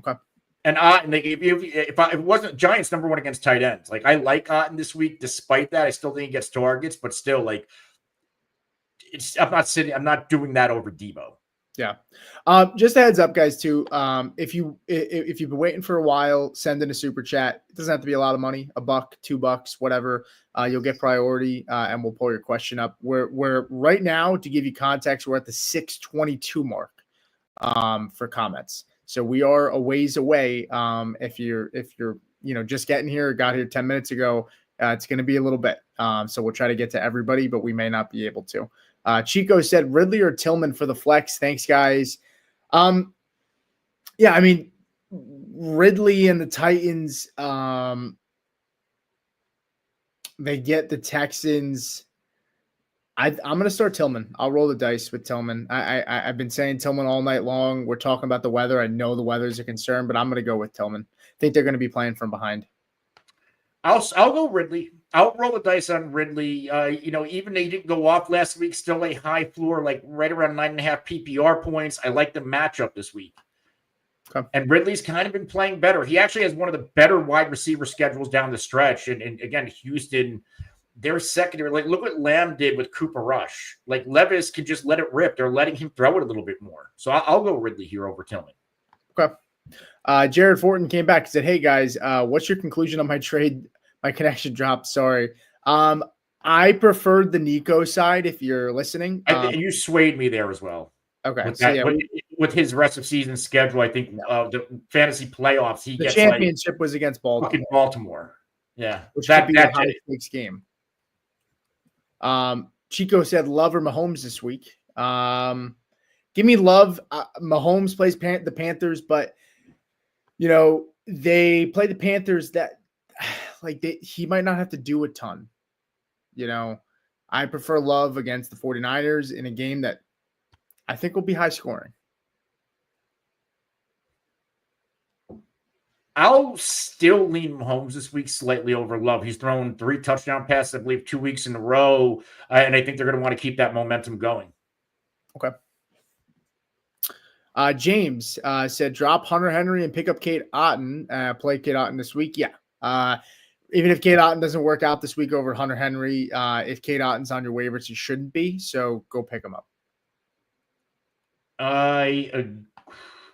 Okay. And if it wasn't Giants number 1 against tight ends, I like Otton this week. Despite that, I still think he gets targets, but still, I'm not doing that over Debo. Yeah. Just a heads up, guys, too. If you've been waiting for a while, send in a super chat. It doesn't have to be a lot of money, $1, $2, whatever. You'll get priority, and we'll pull your question up. We're right now, to give you context, we're at the 6:22 mark for comments. So we are a ways away. If you're just getting here, got here 10 minutes ago, it's going to be a little bit. So we'll try to get to everybody, but we may not be able to. Chico said Ridley or Tillman for the flex. Thanks, guys. Yeah, I mean, Ridley and the Titans, they get the Texans. I'm going to start Tillman. I'll roll the dice with Tillman. I've been saying Tillman all night long. We're talking about the weather. I know the weather is a concern, but I'm going to go with Tillman. I think they're going to be playing from behind. I'll go Ridley. I'll roll the dice on Ridley. Even though he didn't go off last week, still a high floor, right around 9.5 PPR points. I like the matchup this week. Okay. And Ridley's kind of been playing better. He actually has one of the better wide receiver schedules down the stretch. And again, Houston, their secondary, look what Lamb did with Cooper Rush. Levis can just let it rip. They're letting him throw it a little bit more. So I'll go Ridley here over Tillman. Okay. Jared Fortin came back and said, hey, guys, what's your conclusion on my trade? My connection dropped. Sorry. I preferred the Nico side if you're listening. You swayed me there as well. Okay. With his rest of season schedule, I think the fantasy playoffs, the championship was against Baltimore. Yeah. Which could be a high-stakes game. Chico said Love or Mahomes this week. Give me Love. Mahomes plays the Panthers, but, they play the Panthers that he might not have to do a ton. I prefer Love against the 49ers in a game that I think will be high scoring. I'll still lean Mahomes this week slightly over Love. He's thrown 3 touchdown passes, I believe, 2 weeks in a row, and I think they're going to want to keep that momentum going. Okay. James said, drop Hunter Henry and pick up Kate Otten. Play Kate Otten this week. Yeah. Even if Kate Otten doesn't work out this week over Hunter Henry, if Kate Otten's on your waivers, he shouldn't be. So go pick him up.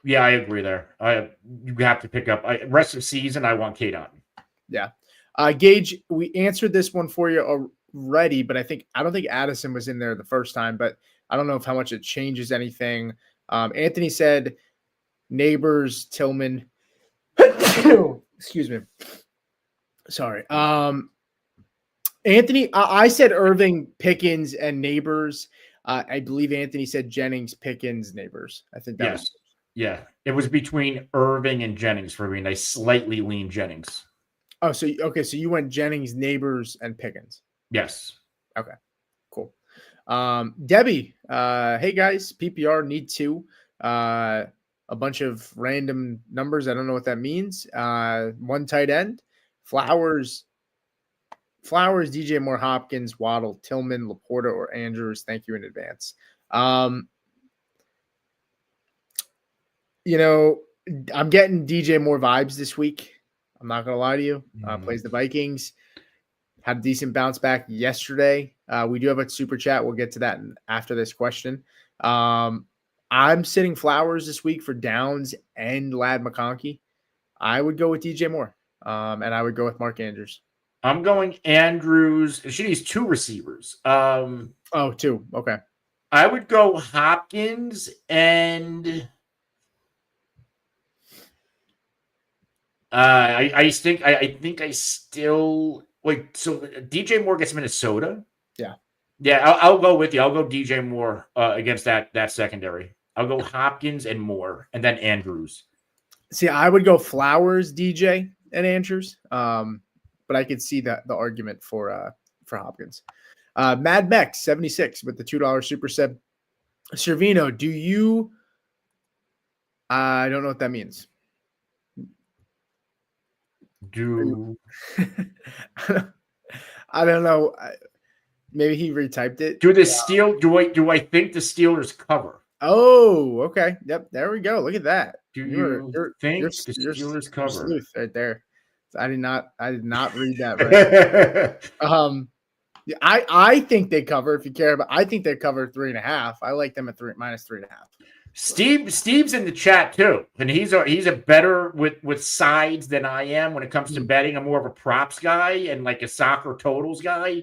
Yeah, I agree there. You have to pick up. Rest of season, I want Cade Otton. Yeah. Gage, we answered this one for you already, but I don't think Addison was in there the first time, but I don't know if how much it changes anything. Anthony said Neighbors, Tillman. Excuse me. Sorry. Anthony, I said Irving, Pickens, and Neighbors. I believe Anthony said Jennings, Pickens, Neighbors. I think that Yes. Yeah. It was between Irving and Jennings for me, and I slightly lean Jennings. Oh, so you went Jennings, Neighbors, and Pickens. Yes. Okay, cool. Debbie, hey guys, PPR need two. A bunch of random numbers. I don't know what that means. One tight end, Flowers, DJ Moore, Hopkins, Waddle, Tillman, Laporta, or Andrews. Thank you in advance. I'm getting DJ Moore vibes this week. I'm not gonna lie to you. Plays the Vikings. Had a decent bounce back yesterday. We do have a super chat. We'll get to that after this question. I'm sitting Flowers this week for Downs and Ladd McConkey. I would go with DJ Moore, and I would go with Mark Andrews. I'm going Andrews. She needs two receivers. Two. Okay. I would go Hopkins and I think I still wait. So DJ Moore gets Minnesota. Yeah. I'll go with you. I'll go DJ Moore against that secondary. I'll go Hopkins and Moore, and then Andrews. See, I would go Flowers, DJ, and Andrews. But I could see the argument for Hopkins. Mad Mex 76 with the $2 super sub. Servino, do you? I don't know what that means. I don't know. Maybe he retyped it. Do I think the Steelers cover? Oh, okay. Yep. There we go. Look at that. Do you think the Steelers cover? Sleuth right there. I did not read that right. I think they cover if you care about. I think they cover 3.5. I like them at -3.5. Steve's in the chat too, and he's a better with sides than I am when it comes to betting. I'm more of a props guy and like a soccer totals guy.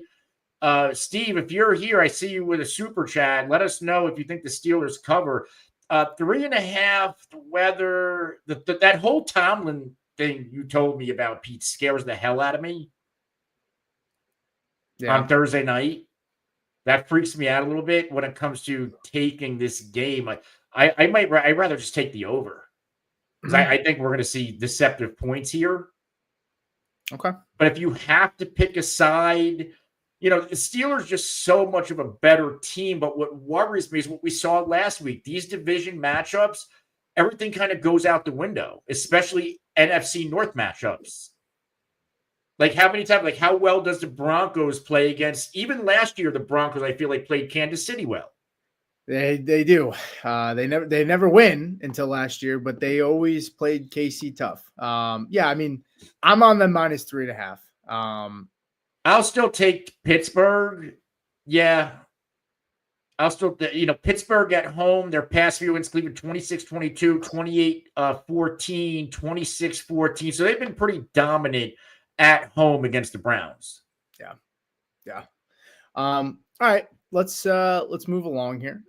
Steve, if you're here, I see you with a super chat. Let us know if you think the Steelers cover 3.5. The weather, that whole Tomlin thing you told me about, Pete, scares the hell out of me. Yeah. On Thursday night, that freaks me out a little bit when it comes to taking this game. I'd rather just take the over because I think we're going to see deceptive points here. Okay, but if you have to pick a side, the Steelers just so much of a better team. But what worries me is what we saw last week. These division matchups, everything kind of goes out the window, especially NFC North matchups. Like how many times, like how well does the Broncos play against, even last year, the Broncos, I feel like played Kansas City well. They do. They never win until last year, but they always played KC tough. Yeah, I mean, I'm on them -3.5. I'll still take Pittsburgh. Yeah. I'll still, Pittsburgh at home, their past few wins, Cleveland 26-22, 28-14, 26-14. So they've been pretty dominant at home against the Browns. Yeah. All right, let's move along here.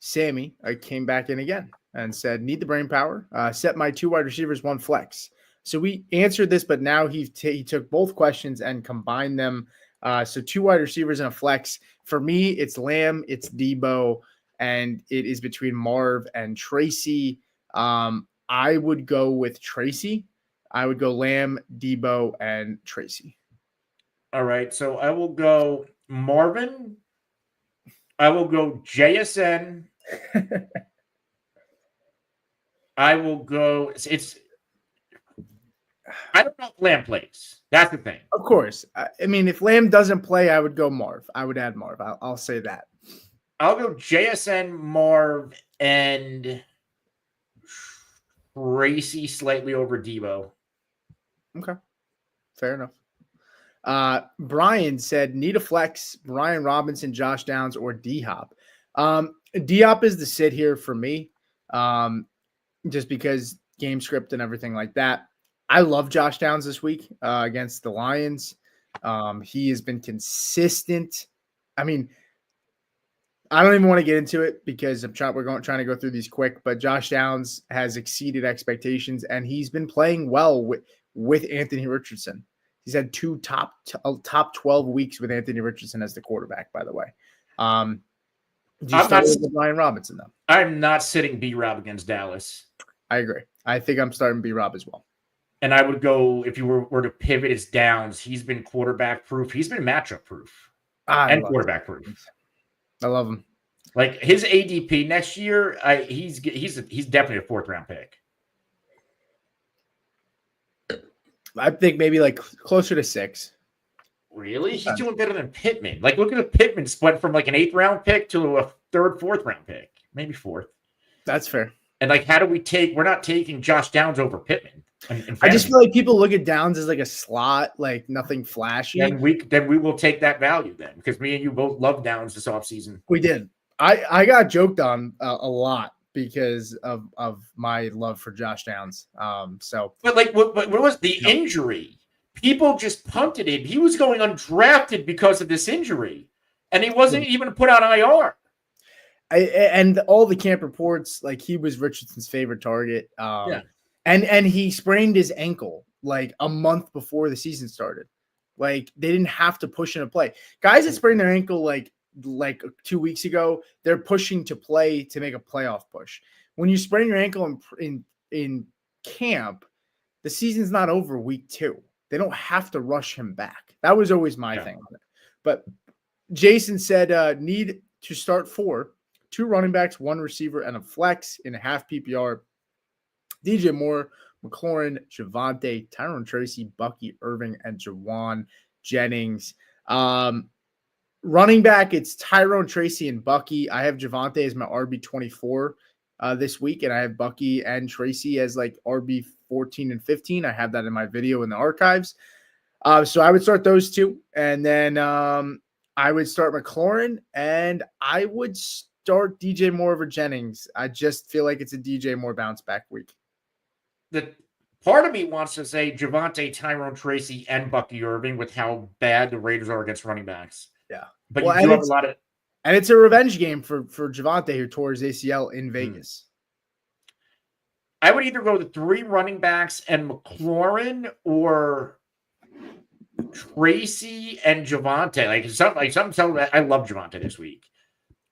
Sammy, I came back in again and said, need the brain power. Set my 2 wide receivers, 1 flex. So we answered this, but now he took both questions and combined them. So 2 wide receivers and a flex. For me, it's Lamb, it's Debo, and it is between Marv and Tracy. I would go with Tracy. I would go Lamb, Debo, and Tracy. All right. So I will go Marvin. I will go JSN. I will go. I don't know if Lamb plays. That's the thing. Of course. I mean, if Lamb doesn't play, I would go Marv. I would add Marv. I'll say that. I'll go JSN, Marv, and Tracy slightly over Debo. Okay. Fair enough. Brian said, need a flex, Brian Robinson, Josh Downs, or D-Hop. Diop is the sit here for me, just because game script and everything like that. I love Josh Downs this week against the Lions. He has been consistent. I mean, I don't even want to get into it because trying to go through these quick, but Josh Downs has exceeded expectations and he's been playing well with Anthony Richardson. He's had two top 12 weeks with Anthony Richardson as the quarterback, by the way. Do you start with Brian Robinson, though? I'm not sitting B-Rob against Dallas. I agree. I think I'm starting B-Rob as well. And I would go, if you were to pivot, it's Downs. He's been quarterback proof. He's been matchup proof and quarterback proof. I love him. Like his ADP next year, he's definitely a 4th round pick. I think maybe like closer to 6. Really? He's doing better than Pittman. Like, look at the Pittman split from like an 8th round pick to a 3rd, 4th round pick, maybe 4th. That's fair. And like, we're not taking Josh Downs over Pittman. I just feel like people look at Downs as like a slot, like nothing flashy. Then we will take that value then, because me and you both love Downs this offseason. We did. I got joked on a lot because of my love for Josh Downs. But like, what was the injury? People just punted him. He was going undrafted because of this injury, and he wasn't even put on IR. And all the camp reports, like he was Richardson's favorite target. And he sprained his ankle like a month before the season started. Like they didn't have to push him to play. Guys that sprained their ankle like 2 weeks ago, they're pushing to play to make a playoff push. When you sprain your ankle in camp, the season's not over week 2. They don't have to rush him back. That was always my thing on it. But Jason said need to start 4, 2 running backs, 1 receiver, and a flex in a half PPR. DJ Moore, McLaurin, Javonte, Tyrone Tracy, Bucky Irving, and Jawan Jennings. Running back, it's Tyrone Tracy and Bucky. I have Javonte as my RB24 this week, and I have Bucky and Tracy as like RB14 and 15. I have that in my video in the archives. So I would start those 2, and then I would start McLaurin, and I would start DJ Moore over Jennings. I just feel like it's a DJ Moore bounce back week. The part of me wants to say Javonte, Tyrone Tracy, and Bucky Irving with how bad the Raiders are against running backs. Yeah. But you do have a lot of... And it's a revenge game for Javonte, who tore his ACL in Vegas. I would either go the 3 running backs and McLaurin or Tracy and Javonte. I love Javonte this week.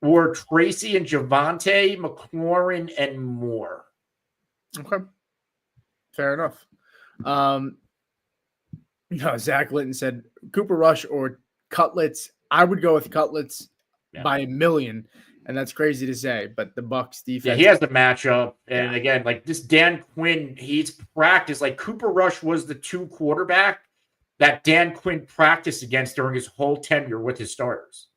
Or Tracy and Javonte, McLaurin, and Moore. Okay. Fair enough. Zach Linton said Cooper Rush or Cutlets. I would go with Cutlets by a million, and that's crazy to say, but the Bucs defense. Yeah, he has the matchup, and again, like this Dan Quinn, he's practiced. Like Cooper Rush was the 2 quarterback that Dan Quinn practiced against during his whole tenure with his starters.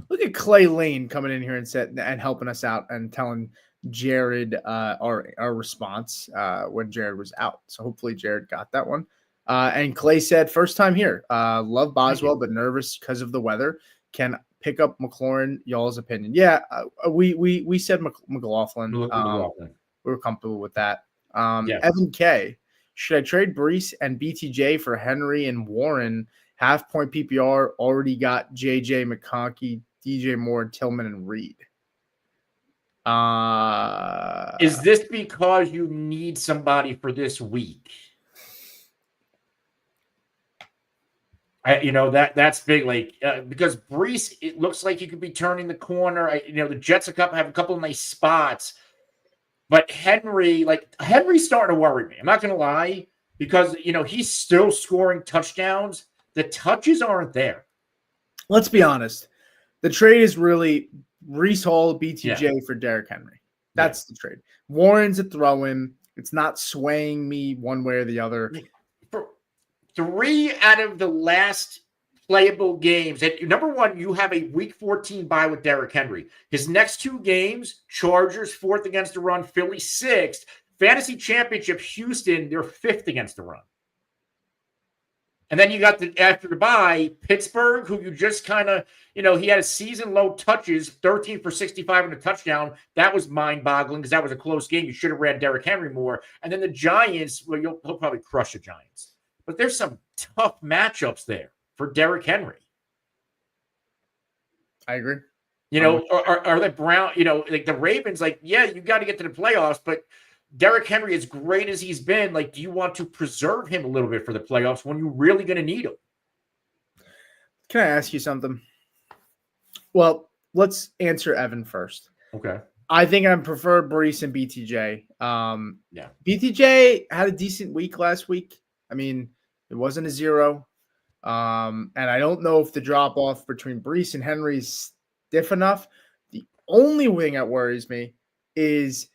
Look at Clay Lane coming in here and helping us out and telling Jared our response when Jared was out. So hopefully Jared got that one. And Clay said, first time here. Love Boswell, but nervous because of the weather. Can pick up McLaurin. Y'all's opinion. Yeah, we said McLaughlin. We were comfortable with that. Evan K. Should I trade Brees and BTJ for Henry and Warren? Half-point PPR. Already got JJ McConkey, DJ Moore, Tillman, and Reed. Is this because you need somebody for this week? That's big. Like because Brees, it looks like he could be turning the corner. The Jets have a couple of nice spots, but Henry's starting to worry me. I'm not going to lie, because he's still scoring touchdowns. The touches aren't there. Let's be honest. The trade is really Brees Hall, BTJ for Derrick Henry. That's the trade. Warren's a throw-in. It's not swaying me one way or the other. For 3 out of the last playable games, and number 1, you have a Week 14 bye with Derrick Henry. His next 2 games, Chargers 4th against the run, Philly 6th. Fantasy Championship, Houston, they're 5th against the run. And then you got after the bye, Pittsburgh, who you just kind of, he had a season low touches, 13 for 65 and a touchdown. That was mind boggling because that was a close game. You should have ran Derrick Henry more. And then the Giants, well, he'll probably crush the Giants. But there's some tough matchups there for Derrick Henry. I agree. Are the Brown, like the Ravens, like, yeah, you got to get to the playoffs, but Derrick Henry, as great as he's been, like, do you want to preserve him a little bit for the playoffs when you're really going to need him? Can I ask you something? Well, let's answer Evan first. Okay. I think I prefer Breece and BTJ. Yeah. BTJ had a decent week last week. I mean, it wasn't a 0. And I don't know if the drop off between Breece and Henry is stiff enough. The only thing that worries me is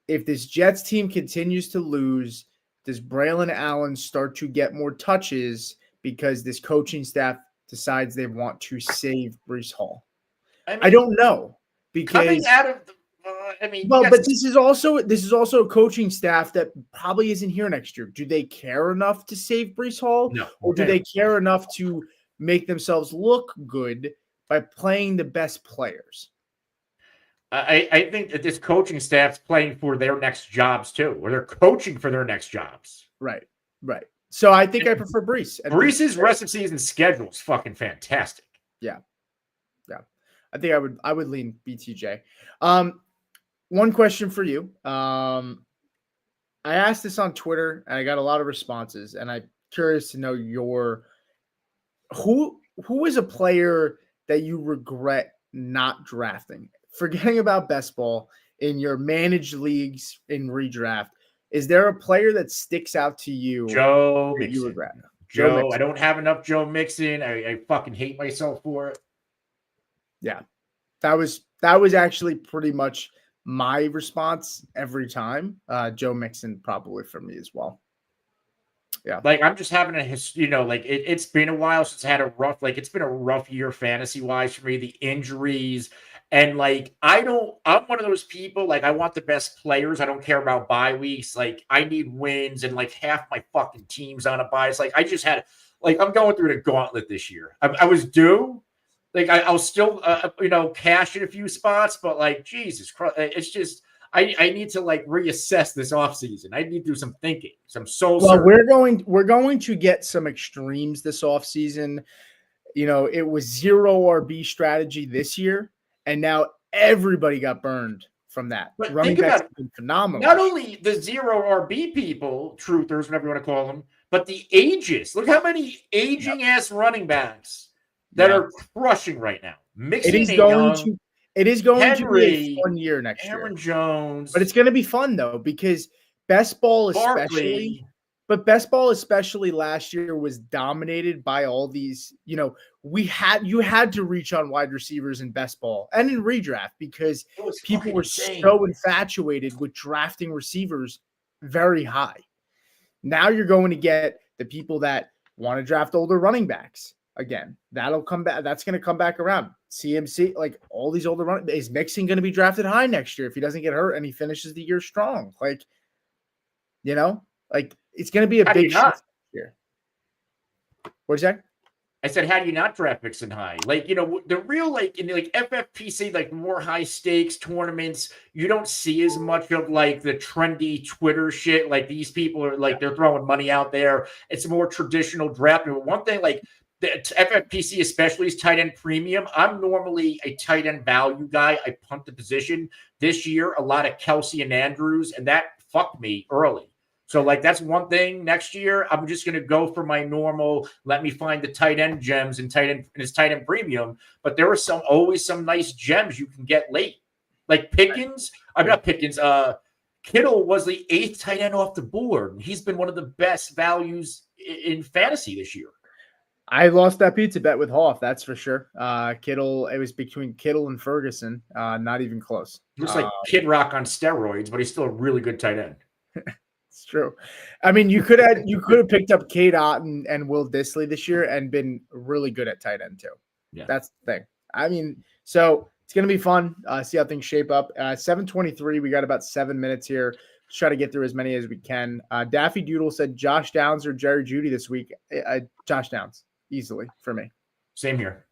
if this Jets team continues to lose, does Braylon Allen start to get more touches because this coaching staff decides they want to save Breece Hall? I don't know, because coming out of but this is also a coaching staff that probably isn't here next year. Do they care enough to save Breece Hall? No. Or do they care enough to make themselves look good by playing the best players? I think that this coaching staff's playing for their next jobs too, or they're coaching for their next jobs. Right. So I think I prefer Breece. Breece's rest of season schedule is fucking fantastic. Yeah. I think I would lean BTJ. One question for you. I asked this on Twitter and I got a lot of responses, and I'm curious to know who is a player that you regret not drafting? Forgetting about best ball, in your managed leagues in redraft, is there a player that sticks out to you? Joe that Mixon. You regret? Joe, Mixon. I don't have enough Joe Mixon. I fucking hate myself for it. Yeah, that was actually pretty much my response every time. Joe Mixon probably for me as well. Yeah, like I'm just having it's been a while since I had it's been a rough year fantasy wise for me. The injuries. And I'm one of those people, I want the best players. I don't care about bye weeks. I need wins, and half my fucking team's on a bye. It's I just had, I'm going through the gauntlet this year. I was due. I'll still, cash in a few spots, but Jesus Christ, it's just, I need to reassess this offseason. I need to do some thinking, some soul searching. We're going to get some extremes this offseason. It was 0 RB strategy this year, and now everybody got burned from that. But running think backs about have been phenomenal. Not only the 0 RB people, truthers, whatever you want to call them, but the ages. Look how many aging ass running backs that are crushing right now. Mixing it is going to be a fun year next year. Aaron Jones. But it's going to be fun though, because best ball especially last year was dominated by all these, you had to reach on wide receivers in best ball and in redraft because people were so infatuated with drafting receivers very high. Now you're going to get the people that want to draft older running backs again. That'll come back. That's going to come back around. CMC, all these older running, is Mixon going to be drafted high next year if he doesn't get hurt and he finishes the year strong? It's going to be a big shift here. What'd you say? I said, how do you not draft Mixon high? The real, in FFPC, more high stakes tournaments, you don't see as much of the trendy Twitter shit. These people are they're throwing money out there. It's a more traditional draft. But one thing, the FFPC especially is tight end premium. I'm normally a tight end value guy. I punt the position. This year, a lot of Kelsey and Andrews, and that fucked me early. So that's one thing. Next year, I'm just going to go for my normal, let me find the tight end gems and his tight end premium. But there are always some nice gems you can get late. Pickens. I'm not Pickens. Kittle was the 8th tight end off the board. He's been one of the best values in fantasy this year. I lost that pizza bet with Hoff, that's for sure. Kittle, it was between Kittle and Ferguson. Not even close. Looks like Kid Rock on steroids, but he's still a really good tight end. It's true. I mean, you could have picked up Kate Otten and Will Dissly this year and been really good at tight end too. Yeah, that's the thing. I mean, so it's gonna be fun. See how things shape up. 7:23. We got about 7 minutes here. try to get through as many as we can. Daffy Doodle said Josh Downs or Jerry Jeudy this week. Josh Downs, easily for me. Same here.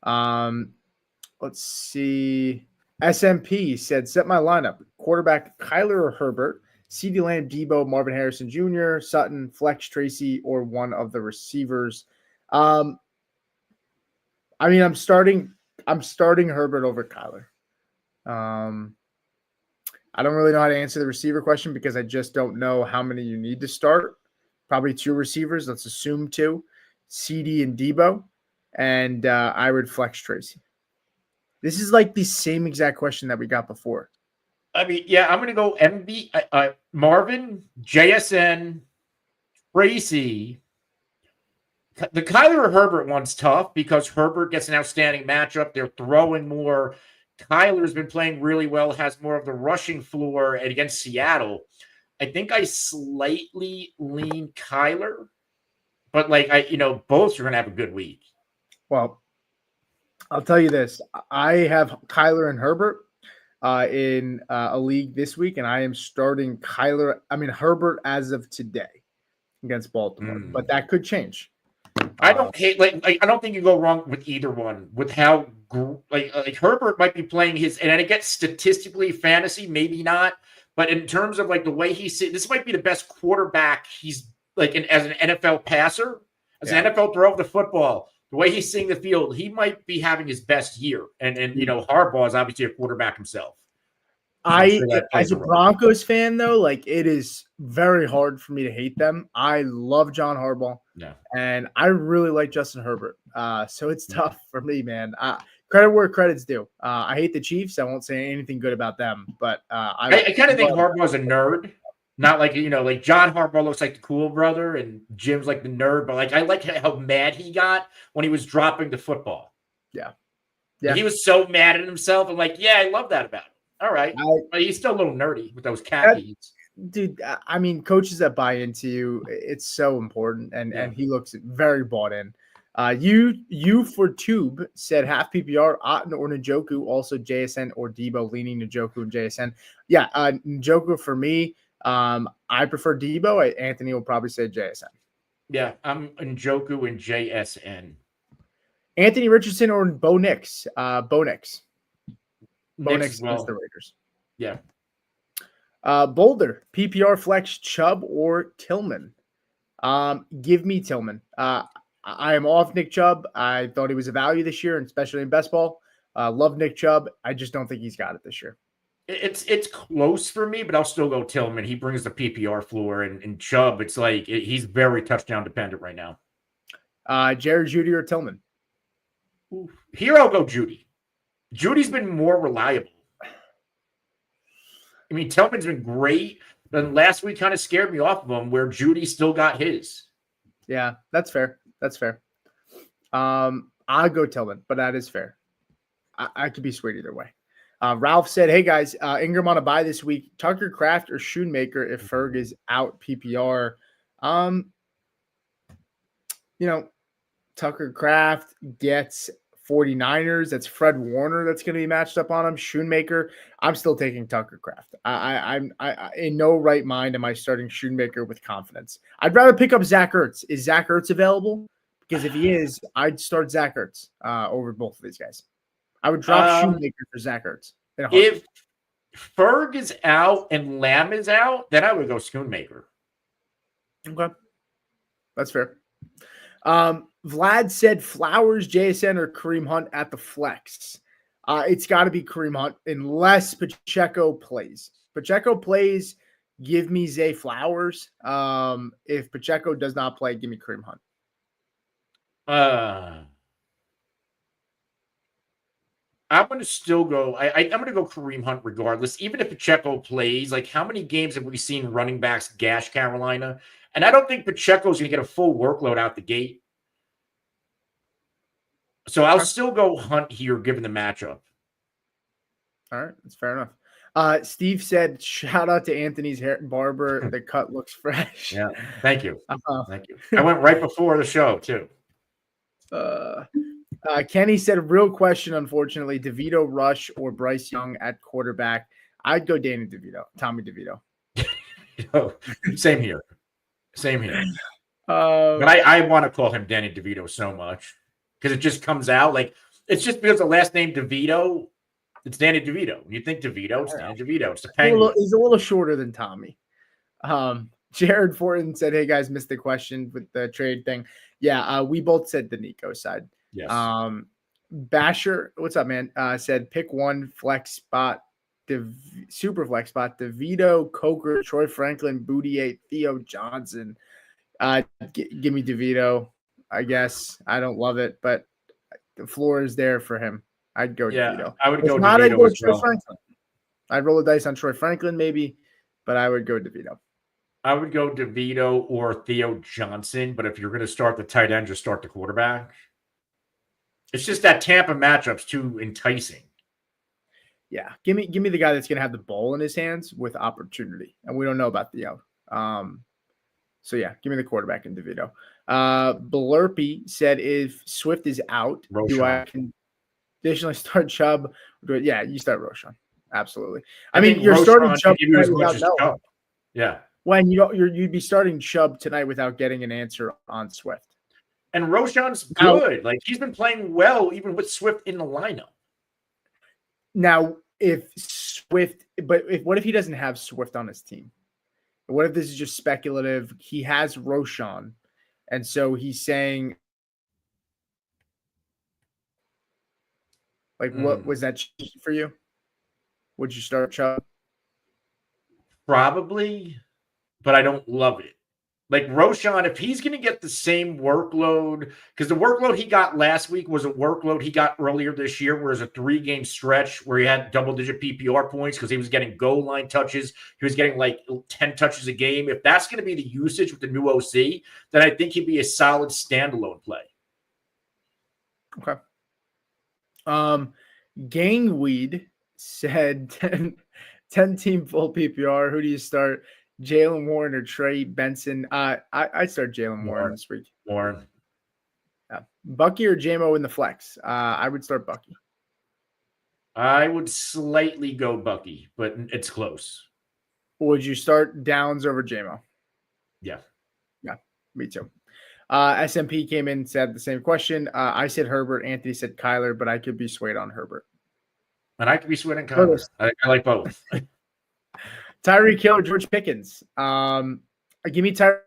Let's see. SMP said, set my lineup. Quarterback Kyler or Herbert, CeeDee Lamb, Debo, Marvin Harrison Jr., Sutton, Flex Tracy, or one of the receivers. I mean, I'm starting Herbert over Kyler. I don't really know how to answer the receiver question because I just don't know how many you need to start. Probably 2 receivers. Let's assume 2, CD and Debo, and I would flex Tracy. This is like the same exact question that we got before. I mean, yeah, I'm going to go Marvin, JSN, Tracy. The Kyler or Herbert one's tough because Herbert gets an outstanding matchup. They're throwing more. Kyler's been playing really well, has more of the rushing floor, and against Seattle, I think I slightly lean Kyler, but both are going to have a good week. Well, I'll tell you this. I have Kyler and Herbert in a league this week, and I am starting Herbert as of today against Baltimore, but that could change. I don't hate I don't think you go wrong with either one. With how Herbert might be playing his, and it gets statistically fantasy, maybe not, but in terms of the way this might be the best quarterback he's as an NFL passer, as an NFL thrower of the football. The way he's seeing the field, he might be having his best year. And Harbaugh is obviously a quarterback himself. As a Broncos fan, though, it is very hard for me to hate them. I love John Harbaugh, and I really like Justin Herbert. So it's tough for me, man. Credit where credit's due. I hate the Chiefs. I won't say anything good about them, but I kind of think Harbaugh's a nerd. Not like John Harbaugh looks like the cool brother and Jim's like the nerd, but I like how mad he got when he was dropping the football. Yeah. He was so mad at himself. I'm I love that about him. All right. But he's still a little nerdy with those khakis. Dude, I mean, coaches that buy into you, it's so important. And he looks very bought in. You for Tube said half PPR, Otton or Njoku, also JSN or Debo, leaning Njoku and JSN. Yeah, Njoku for me. I prefer Debo. Anthony will probably say JSN. Yeah, I'm Njoku and JSN. Anthony Richardson or Bo Nix? Bo Nix. Bo Nix against the Raiders. Yeah. Boulder, PPR flex, Chubb or Tillman? Give me Tillman. I am off Nick Chubb. I thought he was a value this year, and especially in best ball. Love Nick Chubb. I just don't think he's got it this year. It's close for me, but I'll still go Tillman. He brings the PPR floor, and Chubb, it's he's very touchdown dependent right now. Jerry Jeudy or Tillman? Here I'll go Jeudy. Judy's been more reliable. I mean, Tillman's been great, but last week kind of scared me off of him where Jeudy still got his. Yeah, that's fair. I'll go Tillman, but that is fair. I could be swayed either way. Ralph said, hey, guys, Ingram on a bye this week. Tucker Kraft or Schoonmaker if Ferg is out PPR? Tucker Kraft gets 49ers. That's Fred Warner that's going to be matched up on him. Schoonmaker, I'm still taking Tucker Kraft. I'm in no right mind am I starting Schoonmaker with confidence. I'd rather pick up Zach Ertz. Is Zach Ertz available? Because if he is, I'd start Zach Ertz over both of these guys. I would drop Schoonmaker for Zach Ertz. If Ferg is out and Lamb is out, then I would go Schoonmaker. Okay. That's fair. Vlad said Flowers, JSN, or Kareem Hunt at the flex. It's got to be Kareem Hunt unless Pacheco plays. Pacheco plays, give me Zay Flowers. If Pacheco does not play, give me Kareem Hunt. I'm going to still go. I'm going to go Kareem Hunt regardless. Even if Pacheco plays, how many games have we seen running backs gash Carolina? And I don't think Pacheco's going to get a full workload out the gate. So I'll still go Hunt here, given the matchup. All right, that's fair enough. Steve said, shout out to Anthony's hair barber. The cut looks fresh. Yeah, thank you. Thank you. I went right before the show, too. Kenny said, real question, unfortunately, DeVito, Rush, or Bryce Young at quarterback. I'd go Tommy DeVito. Same here. Same here. Uh, But I want to call him Danny DeVito so much because it just comes out like it's just because the last name DeVito, it's Danny DeVito. When you think DeVito, it's Danny DeVito. It's the Penguin. he's a little shorter than Tommy. Jared Fortin said, "Hey guys, missed the question with the trade thing." Yeah, we both said the Nico side. Yes. Basher, what's up, man? Said pick one flex spot, super flex spot: DeVito, Coker, Troy Franklin, Boudier, Theo Johnson. Give me DeVito. I guess I don't love it, but the floor is there for him. I'd go DeVito. I would go not, DeVito I'd go as Troy well. Franklin. I'd roll the dice on Troy Franklin maybe, but I would go DeVito. I would go DeVito or Theo Johnson, but if you're going to start the tight end, just start the quarterback. It's just that Tampa matchup's too enticing. Yeah, give me the guy that's going to have the ball in his hands with opportunity, and we don't know about Theo. So yeah, give me the quarterback in DeVito. Blurpy said, if Swift is out, do I conditionally start Chubb? Yeah, you start Roschon. Absolutely. I mean, you're starting Chubb without Chubb. Yeah. When you'd be starting Chubb tonight without getting an answer on Swift. And Roschon's good. Like he's been playing well, even with Swift in the lineup. Now, what if he doesn't have Swift on his team? What if this is just speculative? He has Roschon, and so he's saying, like, what was that for you? Would you start Chubb? Probably, but I don't love it. Like Roschon, if he's going to get the same workload, because the workload he got last week was a workload he got earlier this year, where it was a 3-game stretch where he had double-digit PPR points because he was getting goal line touches. He was getting like 10 touches a game. If that's going to be the usage with the new OC, then I think he'd be a solid standalone play. Okay. Gangweed said 10 team full PPR. Who do you start? Jalen Warren or Trey Benson? I start Jalen Warren this week. Warren. Yeah. Bucky or JMO in the flex? I would start Bucky. I would slightly go Bucky, but it's close. Would you start Downs over JMO? Yeah. Yeah, me too. SMP came in and said the same question. I said Herbert. Anthony said Kyler, but I could be swayed on Herbert. And I could be swayed on Kyler. I like both. Tyreek Hill or George Pickens. Give me Tyreek.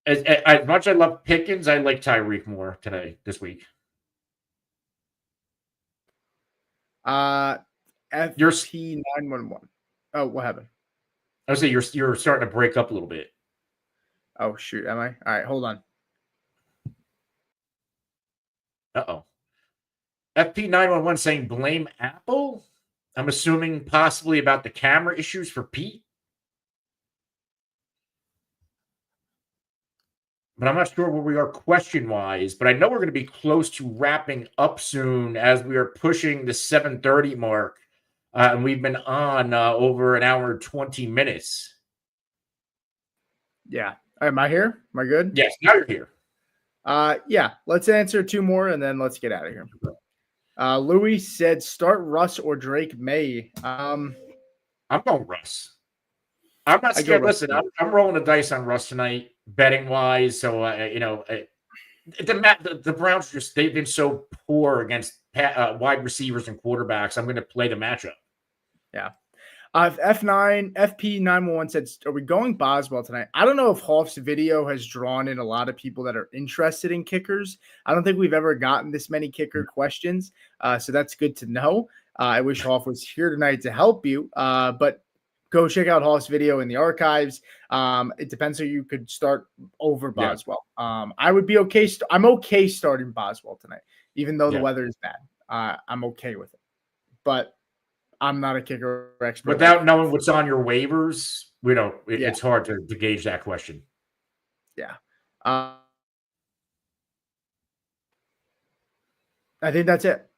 As much as I love Pickens, I like Tyreek more this week. FP911. Oh, what happened? I would say you're starting to break up a little bit. Oh shoot, am I? All right, hold on. Uh-oh. FP911 saying blame Apple. I'm assuming possibly about the camera issues for Pete. But I'm not sure where we are question-wise, but I know we're going to be close to wrapping up soon as we are pushing the 7:30 mark. And we've been on over an hour and 20 minutes. Yeah. Am I here? Am I good? Yes, now you're here. Yeah. Let's answer 2 more and then let's get out of here. Louis said, start Russ or Drake May. I'm going Russ. I'm not scared. Listen, I'm rolling the dice on Russ tonight, betting wise. So, the Browns they've been so poor against wide receivers and quarterbacks. I'm going to play the matchup. Yeah. FP911 said, are we going Boswell tonight? I don't know if Hoff's video has drawn in a lot of people that are interested in kickers. I don't think we've ever gotten this many kicker questions. So that's good to know. I wish Hoff was here tonight to help you. But go check out Hoff's video in the archives. It depends who you could start over Boswell. Yeah. I would be okay. I'm okay starting Boswell tonight, even though the weather is bad. I'm okay with it. But I'm not a kicker expert. Without knowing what's on your waivers, it's hard to gauge that question. Yeah. I think that's it.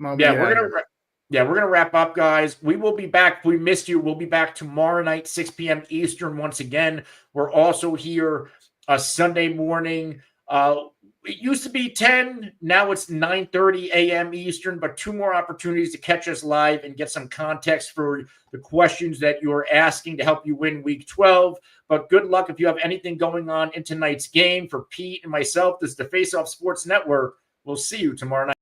We're gonna wrap up, guys. We will be back. If we missed you, we'll be back tomorrow night, 6 p.m. Eastern. Once again, we're also here Sunday morning. it used to be 10, now it's 9:30 a.m. Eastern, but 2 more opportunities to catch us live and get some context for the questions that you're asking to help you win week 12. But good luck if you have anything going on in tonight's game. For Pete and myself, this is the Face Off Sports Network. We'll see you tomorrow night.